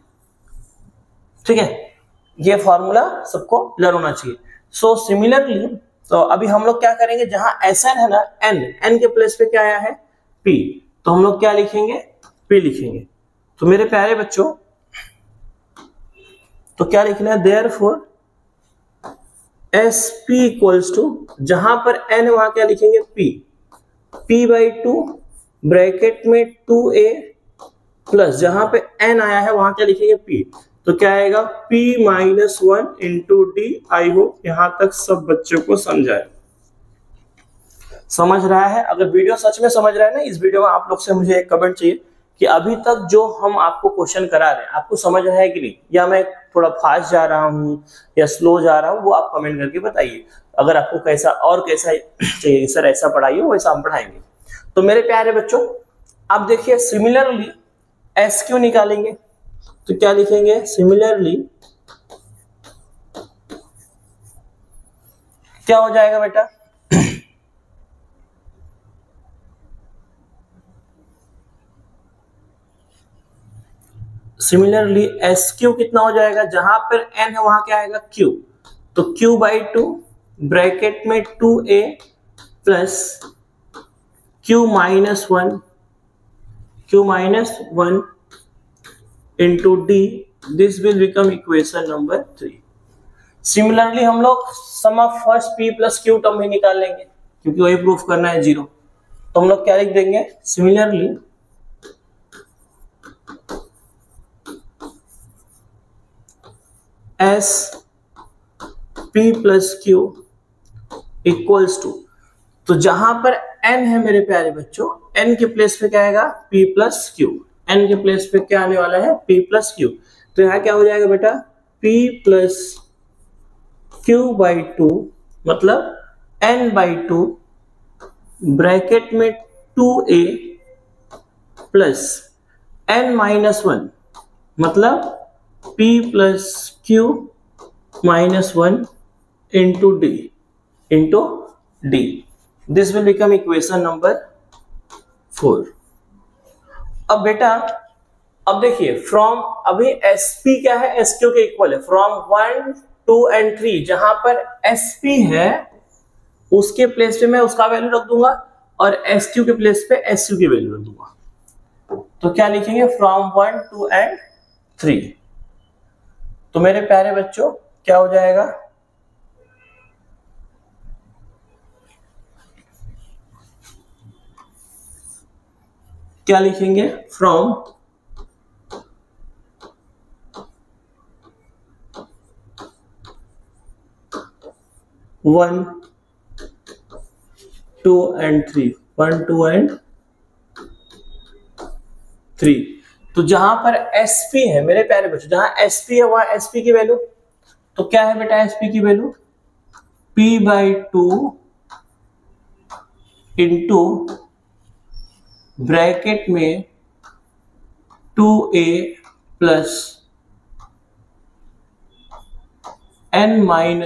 ठीक है, ये फॉर्मूला सबको लर्न होना चाहिए। सो सिमिलरली, तो अभी हम लोग क्या करेंगे, जहां Sn है ना, n के प्लेस पे क्या आया है, p, तो हम लोग क्या लिखेंगे, p लिखेंगे। तो मेरे प्यारे बच्चों, तो क्या लिखना है, देयरफॉर Sp इक्वल्स टू, जहां पर n वहां क्या लिखेंगे, p/2 ब्रैकेट में 2a प्लस जहां पे n आया है वहां क्या लिखेंगे, p। तो क्या आएगा, p-1 into D. I hope यहां तक सब बच्चों को समझाए, समझ रहा है। अगर वीडियो सच में समझ रहा है ना, इस वीडियो में आप लोग से मुझे एक कमेंट चाहिए कि अभी तक जो हम आपको क्वेश्चन करा रहे हैं आपको समझ रहा है कि नहीं, या मैं थोड़ा फास्ट जा रहा हूँ या स्लो जा रहा हूँ, वो आप कमेंट करके बताइए। अगर आपको कैसा चाहिए सर ऐसा पढ़ाइए, वैसा हम पढ़ाएंगे। तो मेरे प्यारे बच्चों अब देखिए सिमिलरली SQ निकालेंगे, तो क्या लिखेंगे, सिमिलरली क्या हो जाएगा बेटा, सिमिलरली SQ कितना हो जाएगा, जहां पर n है वहां क्या आएगा Q, तो Q/2 ब्रैकेट में 2a plus Q-1 into D, this will become equation number 3। Similarly हम लोग sum of first P plus Q term ही निकाल लेंगे क्योंकि वही प्रूफ करना है 0। तो हम लोग क्या लिख देंगे, similarly S P plus Q equals to, तो जहां पर n है मेरे प्यारे बच्चों, n के प्लेस पे क्या आएगा, P प्लस Q, n के प्लेस पे क्या आने वाला है, P प्लस Q। तो यहाँ क्या हो जाएगा बेटा, P प्लस Q/2 मतलब n/2 ब्रैकेट में 2a प्लस n-1 मतलब P plus Q-1 into D। This will become equation number 4। अब बेटा अब देखिए फ्रॉम, अभी SP क्या है, SQ के इक्वल है, फ्रॉम 1, 2 and 3 जहां पर SP है उसके प्लेस पे मैं उसका वैल्यू रख दूंगा और SQ के प्लेस पे SQ की वैल्यू रख दूंगा। तो क्या लिखेंगे, फ्रॉम 1, 2 and 3। तो मेरे प्यारे बच्चों क्या हो जाएगा, क्या लिखेंगे, फ्रॉम 1, 2 and 3, 1, 2 and 3। तो जहां पर SP है मेरे प्यारे बच्चों, जहां SP है वहां SP की वैल्यू, तो क्या है बेटा SP की वैल्यू, P/2 इंटू ब्रैकेट में 2a plus n-1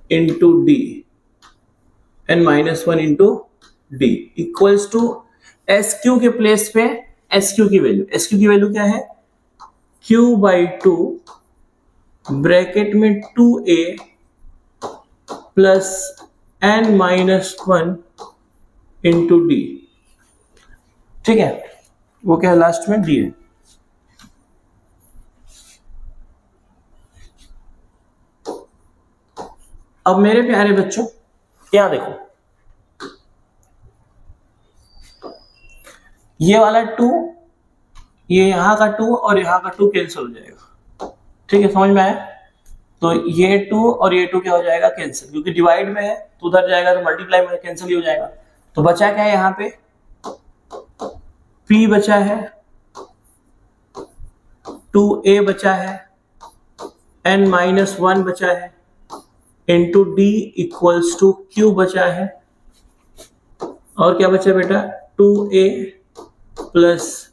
into D, n-1 into D equals to SQ के प्लेस पे SQ की वैल्यू क्या है, Q/2 ब्रैकेट में 2a plus n-1 into D। ठीक है, वो क्या है लास्ट में D है। अब मेरे प्यारे बच्चों यहां देखो, ये वाला 2, ये यहाँ का 2 और यहाँ का 2 कैंसिल हो जाएगा। ठीक है, समझ में आया। तो ये 2 और ये 2 क्या हो जाएगा, कैंसिल, क्योंकि डिवाइड में है तो उधर जाएगा तो मल्टीप्लाई में कैंसिल ही हो जाएगा। तो बचा क्या है, यहाँ पे P बचा है, 2a बचा है, n-1 बचा है into D equals to Q बचा है, और क्या बचा बेटा, 2a plus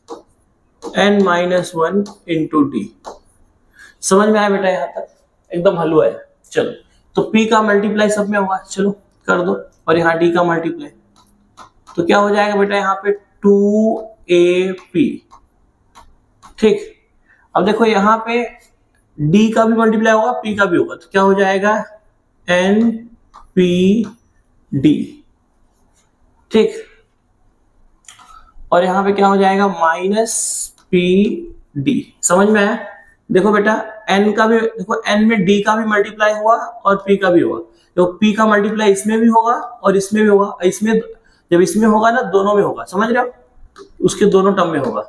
n-1 into D। समझ में आया बेटा, यहां तक एकदम हलवा है। चलो, तो P का मल्टीप्लाई सब में होगा, चलो कर दो, और यहाँ D का मल्टीप्लाई, तो क्या हो जाएगा बेटा यहाँ पे 2AP। ठीक, अब देखो यहाँ पे D का भी मल्टीप्लाई होगा, P का भी होगा, तो क्या हो जाएगा NPD। ठीक, और यहां पे क्या हो जाएगा -PD। समझ में आया। देखो बेटा n का भी, देखो n में D का भी मल्टीप्लाई हुआ और P का भी होगा, तो P का मल्टीप्लाई इसमें भी होगा और इसमें भी होगा, इसमें जब इसमें होगा ना दोनों में होगा, समझ रहे हो, उसके दोनों टर्म में होगा।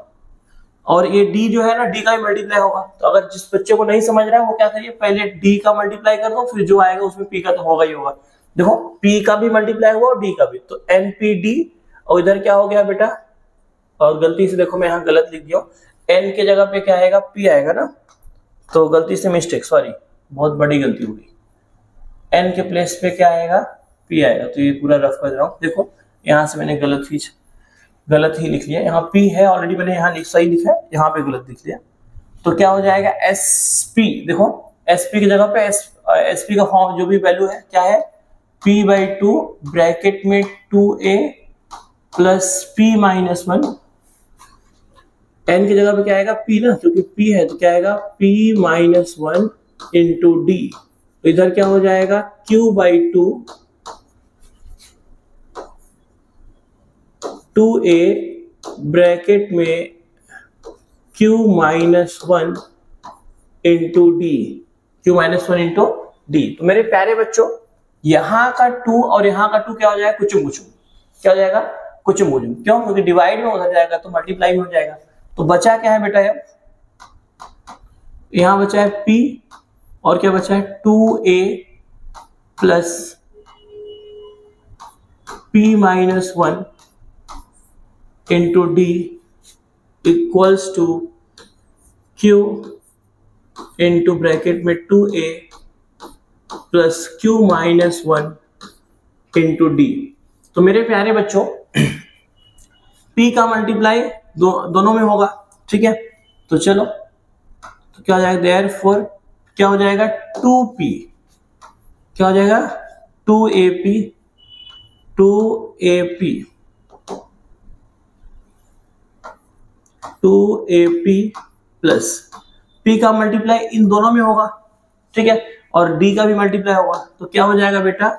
और ये d जो है ना, d का भी मल्टीप्लाई होगा। तो अगर जिस बच्चे को नहीं समझ रहा है वो क्या करिए, पहले d का मल्टीप्लाई कर दो, फिर जो आएगा उसमें p का तो होगा ही होगा। देखो p का भी मल्टीप्लाई हुआ और d का भी, तो npd, और इधर क्या हो गया बेटा, और गलती से देखो मैं यहाँ गलत लिख दिया, n के जगह पे क्या आएगा, p आएगा ना, तो गलती से मिस्टेक, सॉरी बहुत बड़ी गलती हो गई, n के प्लेस पे क्या आएगा, p आएगा। तो ये पूरा रफ कर रहा हूँ, देखो यहाँ से मैंने गलत ही लिख लिया, यहाँ p है ऑलरेडी, मैंने यहाँ सही लिखा है, यहाँ पे गलत लिख लिया। तो क्या हो जाएगा sp, देखो sp की जगह पे sp का फॉर्म जो भी वैल्यू है क्या है, p/2 ब्रैकेट में 2a plus p minus 1, n की जगह पे क्या आएगा p ना, क्योंकि p है तो क्या आएगा p माइनस 1 इंटू d, तो इधर क्या हो जाएगा q/2 2a ब्रैकेट में q minus 1 into D, q minus 1 into d. तो मेरे प्यारे बच्चों यहाँ का 2 और यहाँ का 2 क्या हो जाएगा, कुचुम कुचुम, क्या हो जाएगा कुचुम कुचुम, क्यों, क्योंकि डिवाइड में उधर जाएगा तो मल्टीप्लाई में हो जाएगा। तो बचा क्या है बेटा, यहाँ बचा है p और क्या बचा है 2a plus p minus 1 into d equals to q into bracket में 2a plus q minus 1 into d. तो मेरे प्यारे बच्चों p का मल्टीप्लाई दोनों में होगा, ठीक है। तो चलो, तो क्या हो जाएगा, देयरफॉर क्या हो जाएगा 2p, क्या हो जाएगा 2ap प्लस p का मल्टीप्लाई इन दोनों में होगा, ठीक है, और d का भी मल्टीप्लाई होगा। तो क्या हो जाएगा बेटा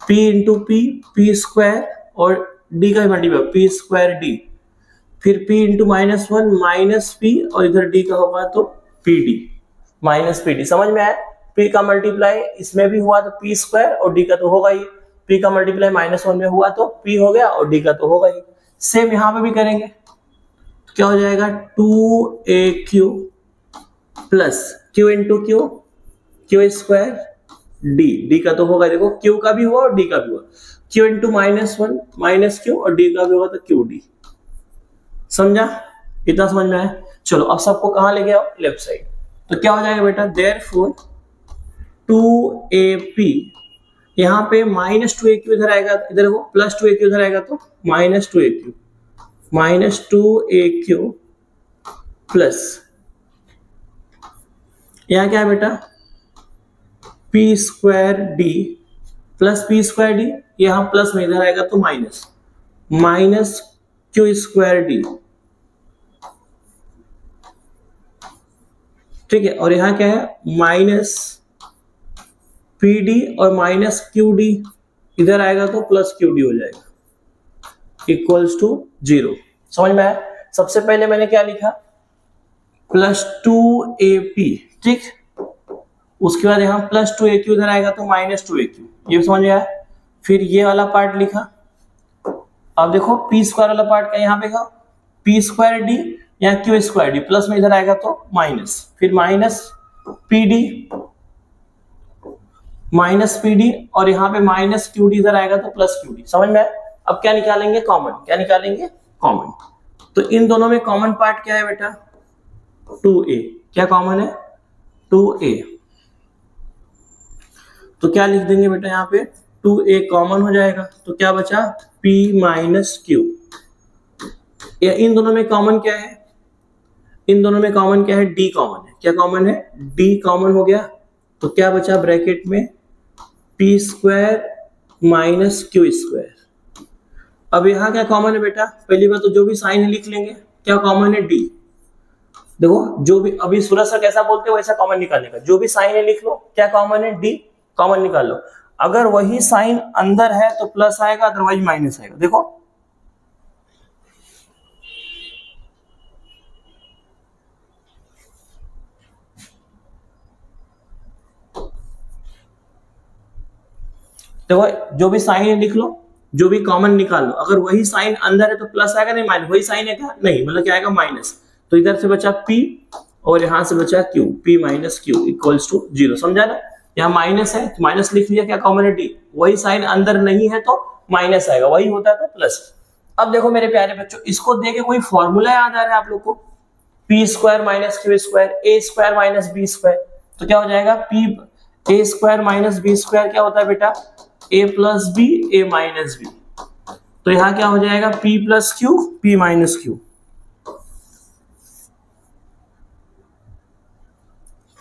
p इंटू p स्क्वायर, और d का भी मल्टीप्लाई p स्क्वायर d, फिर p into minus 1 minus p, और इधर d का होगा तो pd माइनस pd। समझ में आया, p का मल्टीप्लाई इसमें भी हुआ तो p स्क्वायर, और d का तो होगा ही, p का मल्टीप्लाई माइनस 1 में हुआ तो p हो गया, और d का तो होगा ही। सेम यहाँ पे भी करेंगे, क्या हो जाएगा 2aq plus q into q square d का तो होगा, देखो q का भी हुआ और d का भी हुआ, q into minus 1 minus q, और d का भी होगा तो qd। समझा, इतना समझ में आया। चलो अब सबको कहाँ लेके आओ, लेफ्ट साइड। तो क्या हो जाएगा बेटा, देयरफॉर 2ap, यहाँ पे माइनस 2aq इधर आएगा, इधर देखो प्लस 2aq इधर आएगा तो माइनस 2aq प्लस, यहाँ क्या है बेटा p square d plus p square d, यहाँ प्लस में इधर आएगा तो माइनस q स्क्वायर d, ठीक है, और यहाँ क्या है माइनस pd और माइनस qd, इधर आएगा तो प्लस qd हो जाएगा, इक्वल्स टू 0। समझ में आया। सबसे पहले मैंने क्या लिखा, प्लस 2ap, ठीक, उसके बाद यहाँ प्लस 2aq इधर आएगा तो माइनस 2aq, ये समझ में आया। फिर ये वाला पार्ट लिखा, अब देखो p स्क्वायर वाला पार्ट का यहाँ पे का p स्क्वायर d, यहाँ q स्क्वायर d, प्लस में इधर आएगा तो माइनस, फिर माइनस pd और यहाँ पे माइनस qd इधर आएगा तो प्लस qd। समझ में आया। अब क्या निकालेंगे, कॉमन, क्या निकालेंगे कॉमन। तो इन दोनों में कॉमन पार्ट क्या है बेटा 2a, क्या कॉमन है 2a, तो क्या लिख देंगे बेटा यहाँ पे 2a कॉमन हो जाएगा, तो क्या बचा p माइनस q। इन दोनों में कॉमन क्या है, इन दोनों में कॉमन क्या है, d कॉमन है, क्या कॉमन है d कॉमन हो गया, तो क्या बचा ब्रैकेट में p square minus q square. अब यहाँ क्या कॉमन है बेटा, पहली बात तो जो भी साइन है लिख लेंगे, क्या कॉमन है d, देखो जो भी अभी सूरज सर कैसा बोलते हो वैसा कॉमन निकालने का, जो भी साइन है लिख लो, क्या कॉमन है d, कॉमन निकाल लो। अगर वही साइन अंदर है तो प्लस आएगा, अदरवाइज माइनस आएगा। देखो जो भी साइन है लिख लो, जो भी कॉमन निकाल लो, अगर वही साइन अंदर है तो प्लस आएगा, नहीं माइनस, वही साइन है क्या, नहीं, मतलब क्या आएगा माइनस। तो इधर से बचा p और यहां से बचा q, p minus q equals to 0। समझा ना? यहाँ माइनस है तो माइनस लिख लिया, क्या कॉमन है d, वही साइन अंदर नहीं है तो माइनस आएगा, वही होता है तो प्लस। अब देखो मेरे प्यारे बच्चों, इसको देके कोई फॉर्मूला याद आ रहा है आप लोग को? P square minus Q square, A square minus B square, तो क्या हो जाएगा? P A square minus B square क्या होता है बेटा? A plus B A minus B. तो यहां क्या हो जाएगा? P plus Q P minus Q.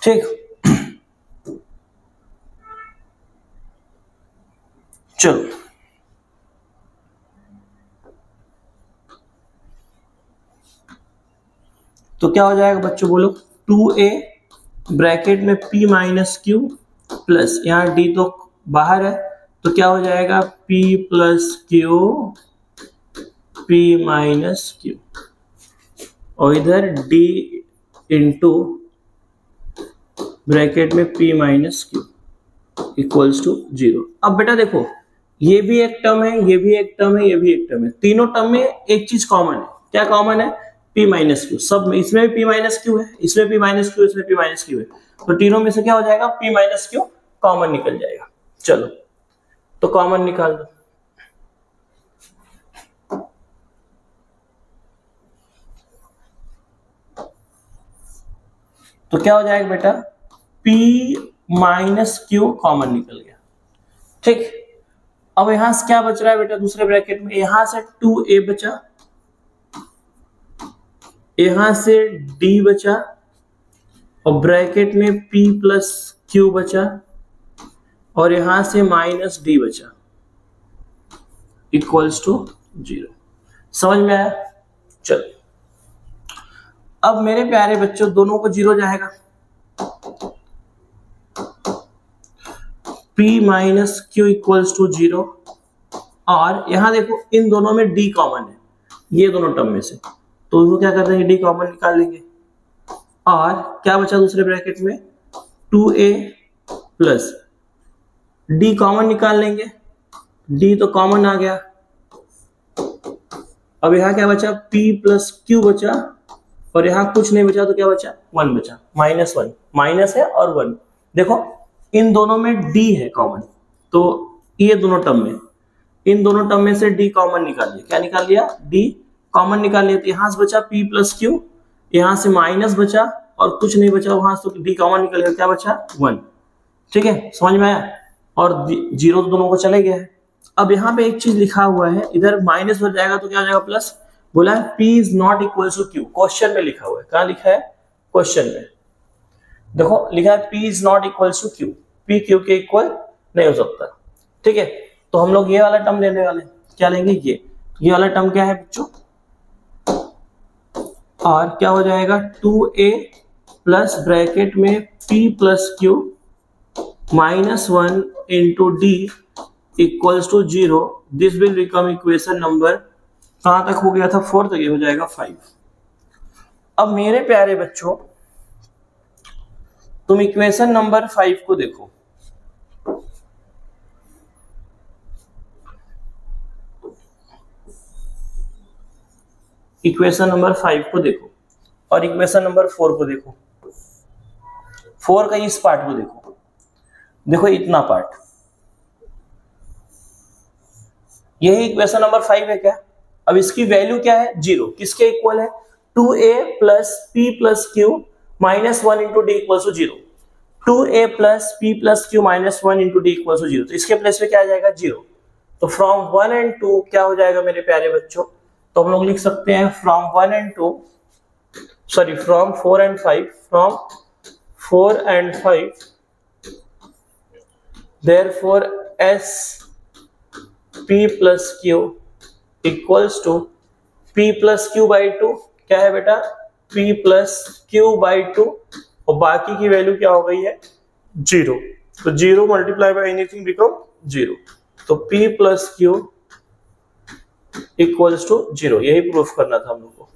ठीक, चलो तो क्या हो जाएगा बच्चों बोलो? 2a ब्रैकेट में p माइनस क्यू प्लस, यहाँ d तो बाहर है तो क्या हो जाएगा? p plus q p minus q, और इधर d इंटू ब्रैकेट में p minus q equals to 0। अब बेटा देखो, ये भी एक टर्म है, ये भी एक टर्म है, ये भी एक टर्म है, तीनों टर्म में एक चीज कॉमन है। क्या कॉमन है? p minus Q. सब में, इसमें भी p माइनस क्यू है, इसमें p माइनस क्यू, इसमें p माइनस क्यू है, तो तीनों में से क्या हो जाएगा? p माइनस क्यू कॉमन निकल जाएगा। चलो तो कॉमन निकाल दो। तो क्या हो जाएगा बेटा? p माइनस क्यू कॉमन निकल गया। ठीक, अब यहां से क्या बच रहा है बेटा? दूसरे ब्रैकेट में यहां से 2a बचा, यहां से d बचा, और ब्रैकेट में p प्लस क्यू बचा, और यहां से माइनस d बचा इक्वल्स टू 0। समझ में आया? चलो अब मेरे प्यारे बच्चों, दोनों को 0 जाएगा, p minus q equals to 0, और यहां देखो इन दोनों में d कॉमन है, ये दोनों टर्म में से, तो उसको क्या कर देंगे? d कॉमन निकाल लेंगे, और क्या बचा दूसरे ब्रैकेट में? 2a प्लस d कॉमन निकाल लेंगे, d तो कॉमन आ गया। अब यहां क्या बचा? p प्लस क्यू बचा, और यहां कुछ नहीं बचा तो क्या बचा? 1 बचा, माइनस 1, माइनस है और 1। देखो इन दोनों में d है कॉमन, तो ये दोनों टर्म में, इन दोनों टर्म में से d कॉमन निकाल लिया। क्या निकाल लिया? d कॉमन निकाल लिया, तो यहां से बचा p प्लस क्यू, यहां से माइनस बचा और कुछ नहीं बचा, वहां से तो d कॉमन निकल गया, क्या बचा? 1। ठीक है, समझ में आया? और 0 तो दोनों को चले गया है। अब यहाँ पे एक चीज लिखा हुआ है, इधर माइनस हो जाएगा तो क्या हो जाएगा? प्लस। बोला है p is not equal to q, question में लिखा हुआ है। कहाँ लिखा है? क्वेश्चन में देखो लिखा है p is not equal to q, p q के इक्वल नहीं हो सकता। ठीक है, तो हम लोग ये वाला टर्म लेने वाले, क्या लेंगे? ये वाला टर्म क्या है बच्चों? और क्या हो जाएगा? 2a प्लस ब्रैकेट में p plus q minus 1 into d equals to 0। This will become equation number, कहां तक हो गया था? 4 तक, ये हो जाएगा 5। अब मेरे प्यारे बच्चों, तुम इक्वेशन नंबर 5 को देखो। इक्वेशन नंबर 5 को देखो और इक्वेशन नंबर 4 को देखो। 4 का इस पार्ट को देखो, देखो इतना पार्ट, यही इक्वेशन नंबर 5 है क्या? अब इसकी वैल्यू क्या है? 0। किसके इक्वल है? 2a plus p plus q minus 1 into d equal to 0। 2a plus p plus q minus 1 into d equal to 0, तो इसके प्लेस पे क्या आ जाएगा? 0। तो फ्रॉम 1 एंड 2 क्या हो जाएगा मेरे प्यारे बच्चों? तो हम लोग लिख सकते हैं from 4 and 5, from 4 and 5 therefore s p plus q equals to p plus q by 2। क्या है बेटा? p प्लस q बाई 2, और बाकी की वैल्यू क्या हो गई है? 0। तो 0 मल्टीप्लाई बाई एनीथिंग बिकम 0, तो p plus q equals to 0। यही प्रूफ करना था हम लोग को।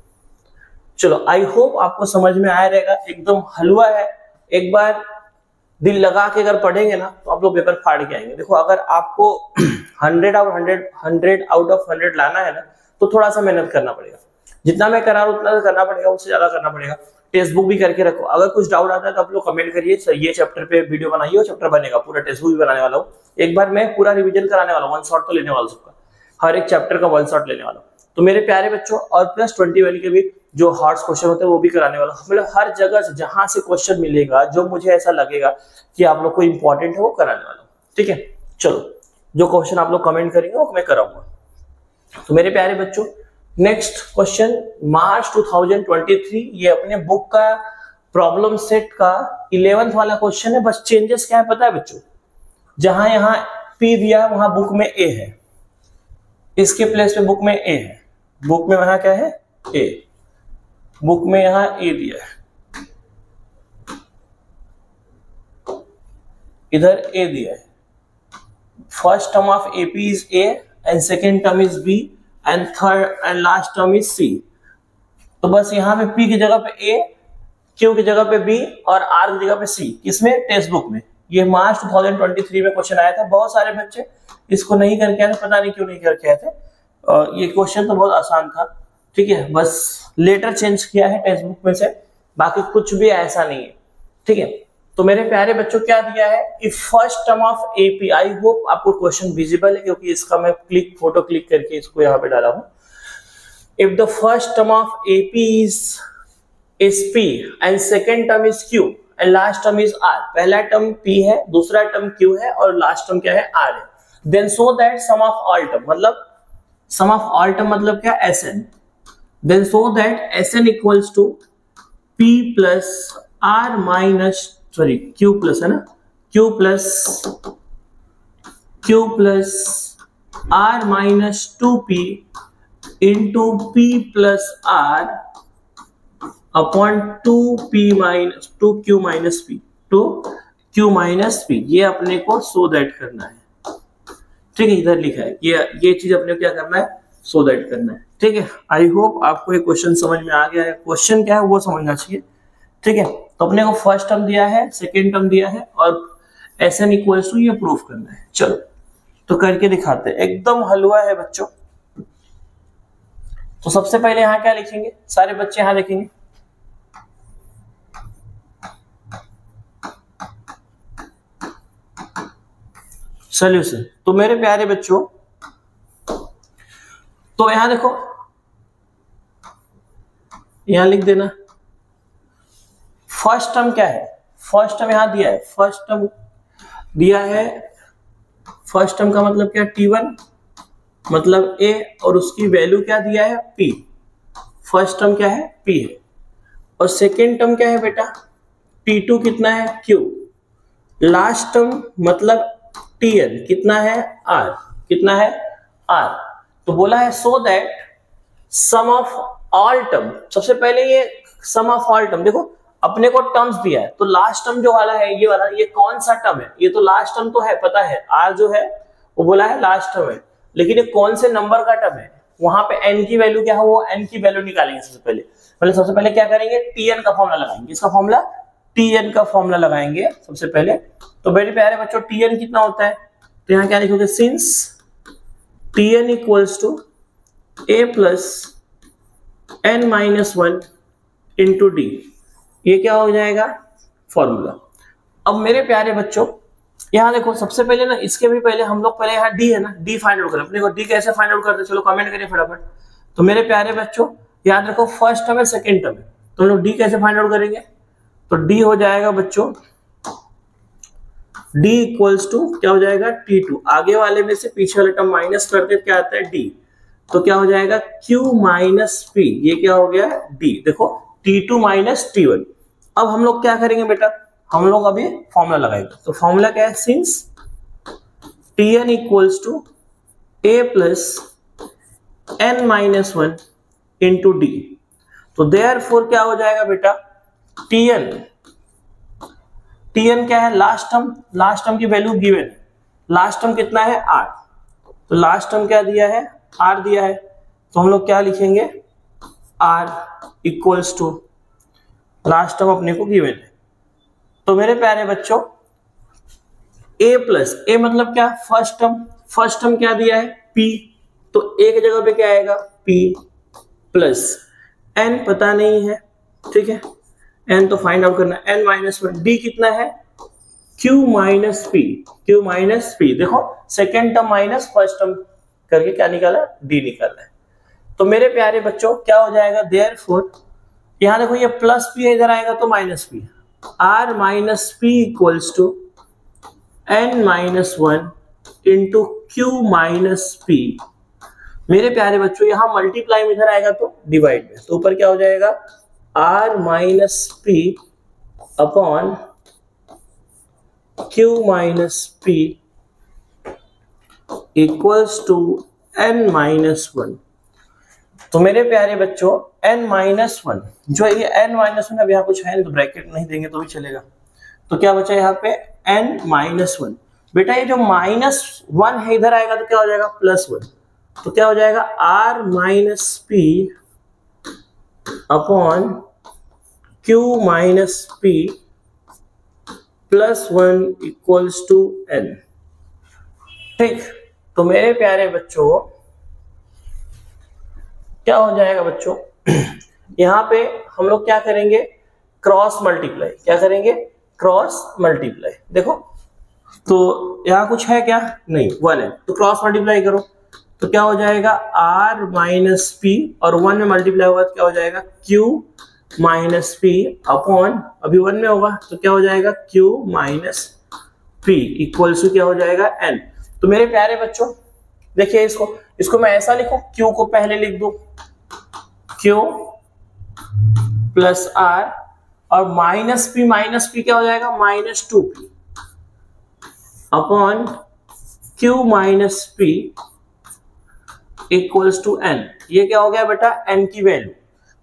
चलो आई होप आपको समझ में आया रहेगा, एकदम हलवा है। एक बार दिल लगा के अगर पढ़ेंगे ना तो आप लोग पेपर फाड़ के आएंगे। देखो अगर आपको 100 आउट ऑफ 100 लाना है ना तो थोड़ा सा मेहनत करना पड़ेगा। जितना मैं करा रहा हूं उतना करना पड़ेगा, उससे ज्यादा करना पड़ेगा। टेक्स्ट बुक भी करके रखो, अगर कुछ डाउट आता है तो आप लोग कमेंट करिए, सर ये चैप्टर पे वीडियो बनाइए, वो चैप्टर बनेगा, पूरा टेक्स्ट बुक भी बनाने वाला हूँ। एक बार मैं पूरा रिवीजन कराने वाला हूँ, 1 शॉट तो लेने वाला हूँ सबका, हर एक चैप्टर का 1 शॉट लेने वाला हूँ। तो मेरे प्यारे बच्चों, और प्लस 21 के भी जो हार्ड क्वेश्चन होते हैं वो भी कराने वाला हूँ। मतलब हर जगह से जहां से क्वेश्चन मिलेगा, जो मुझे ऐसा लगेगा कि आप लोग को इंपॉर्टेंट है, वो कराने वाला हूँ। ठीक है, चलो जो क्वेश्चन आप लोग कमेंट करेंगे वो मैं कराऊंगा। तो मेरे प्यारे बच्चों, नेक्स्ट क्वेश्चन मार्च 2023, ये अपने बुक का प्रॉब्लम सेट का 11th वाला क्वेश्चन है। बस चेंजेस क्या है पता है बच्चों, जहां यहाँ P दिया वहां बुक में A है, इसके प्लेस पे बुक में A है, बुक में वहां क्या है A, बुक में यहां A दिया है, इधर A दिया है। First term of AP is A and second term is B and third and last term is C। तो बस यहाँ पे P की जगह पे A, Q की जगह पे B और R की जगह पे C, किसमें टेक्स्ट बुक में। ये मार्च 2023 में क्वेश्चन आया था। बहुत सारे बच्चे इसको नहीं करके आए थे, पता नहीं क्यों नहीं करके आए थे। ये क्वेश्चन तो बहुत आसान था, ठीक है, बस लेटर चेंज किया है टेक्स्ट बुक में से, बाकी कुछ भी ऐसा नहीं है। ठीक है, तो मेरे प्यारे बच्चों क्या दिया है, if first term of AP, I hope आपको क्वेश्चन विजिबल है क्योंकि इसका मैं फोटो क्लिक करके इसको यहाँ पे डाला हूं। If the first term of AP is P and second term is Q and last term is R, पहला टर्म P है, दूसरा टर्म Q है और लास्ट टर्म क्या है R है। then so that sum of all term, मतलब sum of all term मतलब क्या, SN, then so that SN equals to P plus R minus Q plus है ना, Q plus R minus 2P into P plus R upon 2Q minus P, ये अपने को सो that करना है। ठीक है, इधर लिखा है ये चीज अपने को क्या करना है, सो दैट करना है। ठीक है, आई होप आपको ये क्वेश्चन समझ में आ गया है, क्वेश्चन क्या है वो समझना चाहिए। ठीक है, तो अपने को फर्स्ट टर्म दिया है, सेकेंड टर्म दिया है और SN इक्वल्स टू ये प्रूफ करना है। चलो तो करके दिखाते हैं, एकदम हलवा है बच्चों। तो सबसे पहले यहाँ क्या लिखेंगे, सारे बच्चे यहाँ लिखेंगे सॉल्यूशन। तो मेरे प्यारे बच्चों, तो यहां देखो, यहां लिख देना फर्स्ट टर्म क्या है, फर्स्ट टर्म यहां दिया है, फर्स्ट टर्म दिया है, फर्स्ट टर्म का मतलब क्या, T1 मतलब A और उसकी वैल्यू क्या दिया है P, फर्स्ट टर्म क्या है P है, और सेकेंड टर्म क्या है बेटा T2 कितना है Q, लास्ट टर्म मतलब TN कितना है R, कितना है R। तो बोला है so that sum of all term, सबसे पहले ये सम ऑफ ऑल टर्म, देखो अपने को टर्म्स दिया है, तो लास्ट टर्म जो वाला है ये वाला, ये कौन सा टर्म है, ये तो लास्ट टर्म तो है पता है, R जो है वो बोला है लास्ट टर्म है, लेकिन ये कौन से नंबर का टर्म है, वहां पे n की वैल्यू क्या है, वो n की वैल्यू निकालेंगे सबसे पहले। सबसे पहले क्या करेंगे, TN का फॉर्मूला लगाएंगे, इसका फॉर्मूला TN का फॉर्मूला लगाएंगे सबसे पहले। तो मेरे प्यारे बच्चों TN कितना होता है, तो यहाँ क्या लिखोगे, since TN equals to A plus N minus 1 into D, ये क्या हो जाएगा फॉर्मूला। अब मेरे प्यारे बच्चों यहाँ देखो, सबसे पहले ना, इसके भी पहले हम लोग पहले यहाँ D है ना, D फाइंड आउट करें। अपने को D कैसे फाइंड आउट करते, चलो कमेंट करिए फटाफट। तो मेरे प्यारे बच्चों याद रखो, फर्स्ट टर्म है सेकेंड टर्म है, तो हम लोग D कैसे फाइंड आउट करेंगे, तो D हो जाएगा बच्चों, D इक्वल्स टू क्या हो जाएगा T2, आगे वाले में से पीछे वाले टर्म माइनस करते क्या आता है D, तो क्या हो जाएगा Q माइनस P, ये क्या हो गया D, देखो T2 माइनस T1। अब हम लोग क्या करेंगे बेटा, हम लोग अभी फॉर्मूला लगाएंगे। तो फॉर्मूला क्या है, since TN equals to A plus N minus 1 into D, तो देयरफॉर क्या हो जाएगा बेटा, TN क्या है, लास्ट टर्म की वैल्यू गिवन है, लास्ट टर्म कितना है R, तो लास्ट टर्म क्या दिया है R दिया है, तो हम लोग क्या लिखेंगे R equals to last term अपने को गिवन है। तो मेरे प्यारे बच्चों A प्लस, A मतलब क्या, फर्स्ट टर्म क्या दिया है P, तो A की जगह पे क्या आएगा P प्लस n पता नहीं है, ठीक है, n तो फाइंड आउट करना है, n माइनस 1, d कितना है q minus p, q minus p, देखो second term minus first term करके क्या निकाला, d निकाला है। तो मेरे प्यारे बच्चों क्या हो जाएगा, देयरफॉर यहां देखो ये प्लस p है, इधर आएगा तो minus p, r minus p equals to n minus 1 into q minus p। मेरे प्यारे बच्चों यहां मल्टीप्लाई में इधर आएगा तो डिवाइड में, तो ऊपर क्या हो जाएगा r minus p upon q minus p equals to n minus 1। तो मेरे प्यारे बच्चों n माइनस 1, जो ये n माइनस 1 अब यहाँ कुछ है नहीं तो ब्रैकेट नहीं देंगे तो भी चलेगा, तो क्या बचा यहाँ पे n माइनस 1। बेटा ये जो माइनस 1 है इधर आएगा तो क्या हो जाएगा प्लस 1, तो क्या हो जाएगा r minus p upon q minus p plus 1 equals to n। ठीक, तो मेरे प्यारे बच्चों क्या हो जाएगा बच्चों यहाँ पे हम लोग क्या करेंगे, क्रॉस मल्टीप्लाई, क्या करेंगे क्रॉस मल्टीप्लाई। देखो तो यहाँ कुछ है क्या, नहीं 1 है, तो क्रॉस मल्टीप्लाई करो तो क्या हो जाएगा r माइनस p और 1 में मल्टीप्लाई होगा तो क्या हो जाएगा q माइनस p अपॉन, अभी 1 में होगा तो क्या हो जाएगा q minus p equals to क्या हो जाएगा n। तो मेरे प्यारे बच्चों देखिए इसको मैं ऐसा लिखूं, q को पहले लिख दो q प्लस r और माइनस p क्या हो जाएगा minus 2p upon q minus p equals to n। ये क्या हो गया बेटा n की वैल्यू,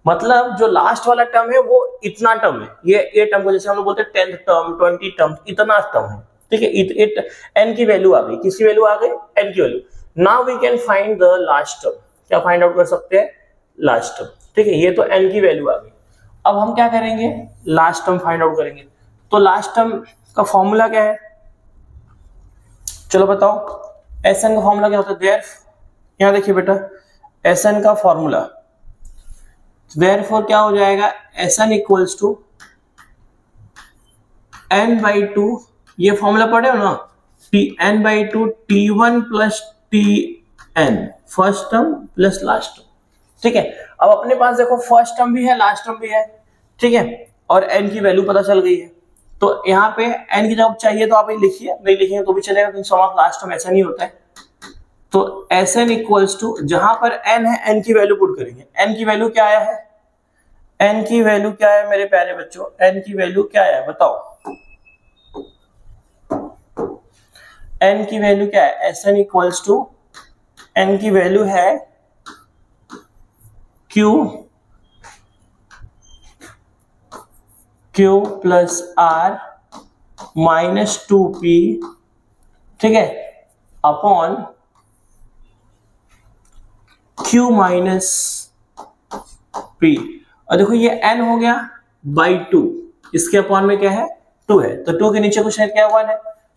मतलब जो लास्ट वाला टर्म है वो इतना टर्म है, ये टर्म को जैसे हम लोग बोलते हैं 10th टर्म 20 टर्म, इतना टर्म है, ठीक है। n की वैल्यू आ गई, किसकी वैल्यू आ गई n की value. Now we can find the last term, क्या फाइंड आउट कर सकते हैं लास्ट टर्म, ठीक है, ये तो n की वैल्यू आ गई। अब हम क्या करेंगे लास्ट टर्म फाइंड आउट करेंगे, तो लास्ट टर्म का फॉर्मूला क्या है, चलो बताओ, Sn का फॉर्मूला क्या होता है, देयर यहाँ देखिए बेटा Sn का फॉर्मूला, देयरफॉर क्या हो जाएगा Sn इक्वल्स टू n/2, ये फॉर्मूला पढ़े हो ना, n/2 t1 plus tn, first term plus last term, ठीक है। अब अपने पास देखो फर्स्ट टर्म भी है लास्ट टर्म भी है, ठीक है, और n की वैल्यू पता चल गई है, तो यहाँ पे n की जब चाहिए तो आप लिखिए, नहीं लिखिए तो भी चलेगा, क्योंकि सम ऑफ लास्ट टर्म ऐसा नहीं होता है। तो Sn इक्वल्स टू, जहां पर n है n की वैल्यू पुट करेंगे, n की वैल्यू क्या आया है, n की वैल्यू क्या है मेरे प्यारे बच्चों, n की वैल्यू क्या है बताओ, n की वैल्यू क्या है, Sn इक्वल्स टू n की वैल्यू है q plus r minus 2p, ठीक है, अपॉन q माइनस p। और देखो ये n हो गया बाई 2, इसके अपॉन में क्या है 2 है, तो 2 के नीचे कुछ है क्या 1 है,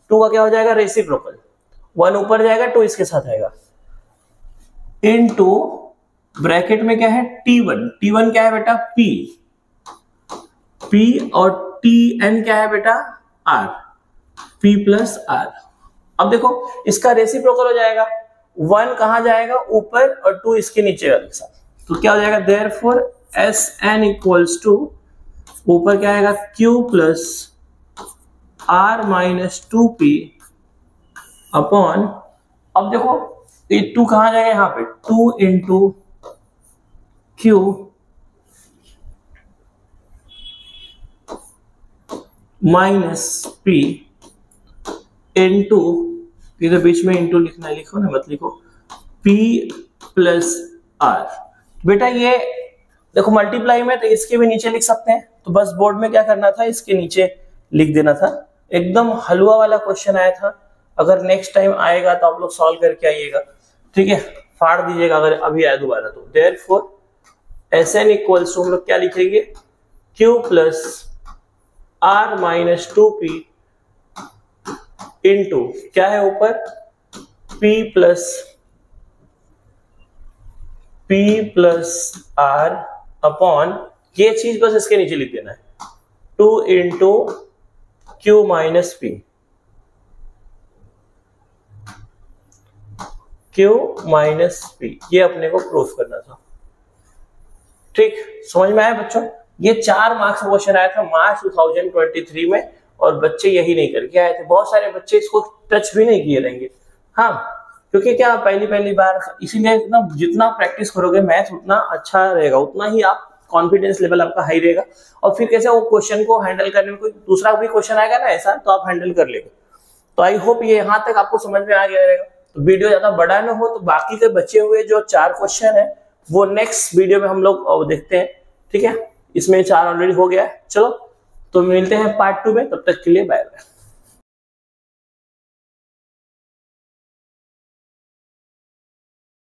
2 का क्या हो जाएगा रेसिप्रोकल, 1 ऊपर जाएगा 2 इसके साथ आएगा, इनटू ब्रैकेट में क्या है t1 क्या है बेटा p और tn क्या है बेटा r, p प्लस r। अब देखो इसका रेसिप्रोकल हो जाएगा, 1 कहां जाएगा ऊपर और 2 इसके नीचे वाले साथ, तो क्या हो जाएगा देयरफॉर Sn इक्वल्स टू, ऊपर क्या आएगा q plus r minus 2p upon, अब देखो ये 2 कहां जाएगा यहाँ पे 2 into q minus p into, इधर बीच में इंटू लिखना है, लिखो ना मत लिखो, p प्लस r। बेटा ये देखो मल्टीप्लाई में तो इसके भी नीचे लिख सकते हैं, तो बस बोर्ड में क्या करना था इसके नीचे लिख देना था, एकदम हलवा वाला क्वेश्चन आया था, अगर नेक्स्ट टाइम आएगा तो आप लोग सॉल्व करके आइएगा, ठीक है, फाड़ दीजिएगा अगर अभी आया दोबारा तो। देयरफॉर Sn इक्वल्स टू हम लोग क्या लिखेंगे q plus r minus 2p into क्या है ऊपर p P plus r upon, ये चीज बस इसके नीचे लिख देना है, 2 into Q minus P, Q minus P, ये अपने को प्रूफ करना था। ठीक, समझ में आया बच्चों? ये 4 मार्क्स का क्वेश्चन आया था मार्च 2023 में, और बच्चे यही नहीं करके आए थे। बहुत सारे बच्चे इसको टच भी नहीं किए रहेंगे। हाँ, क्योंकि क्या पहली बार, इसीलिए जितना प्रैक्टिस करोगे मैथ उतना अच्छा रहेगा, उतना ही आप कॉन्फिडेंस लेवल आपका हाई रहेगा, और फिर कैसे वो क्वेश्चन को हैंडल करने में कोई दूसरा भी क्वेश्चन आएगा ना ऐसा, तो आप हैंडल कर लेंगे। तो आई होप ये यहाँ तक आपको समझ में आ गया रहेगा। तो वीडियो ज्यादा बड़ा ना हो, तो बाकी के बचे हुए जो 4 क्वेश्चन है वो नेक्स्ट वीडियो में हम लोग देखते हैं। ठीक है, इसमें 4 ऑलरेडी हो गया है। चलो तो मिलते हैं पार्ट 2 में, तब तक के लिए बाय बाय।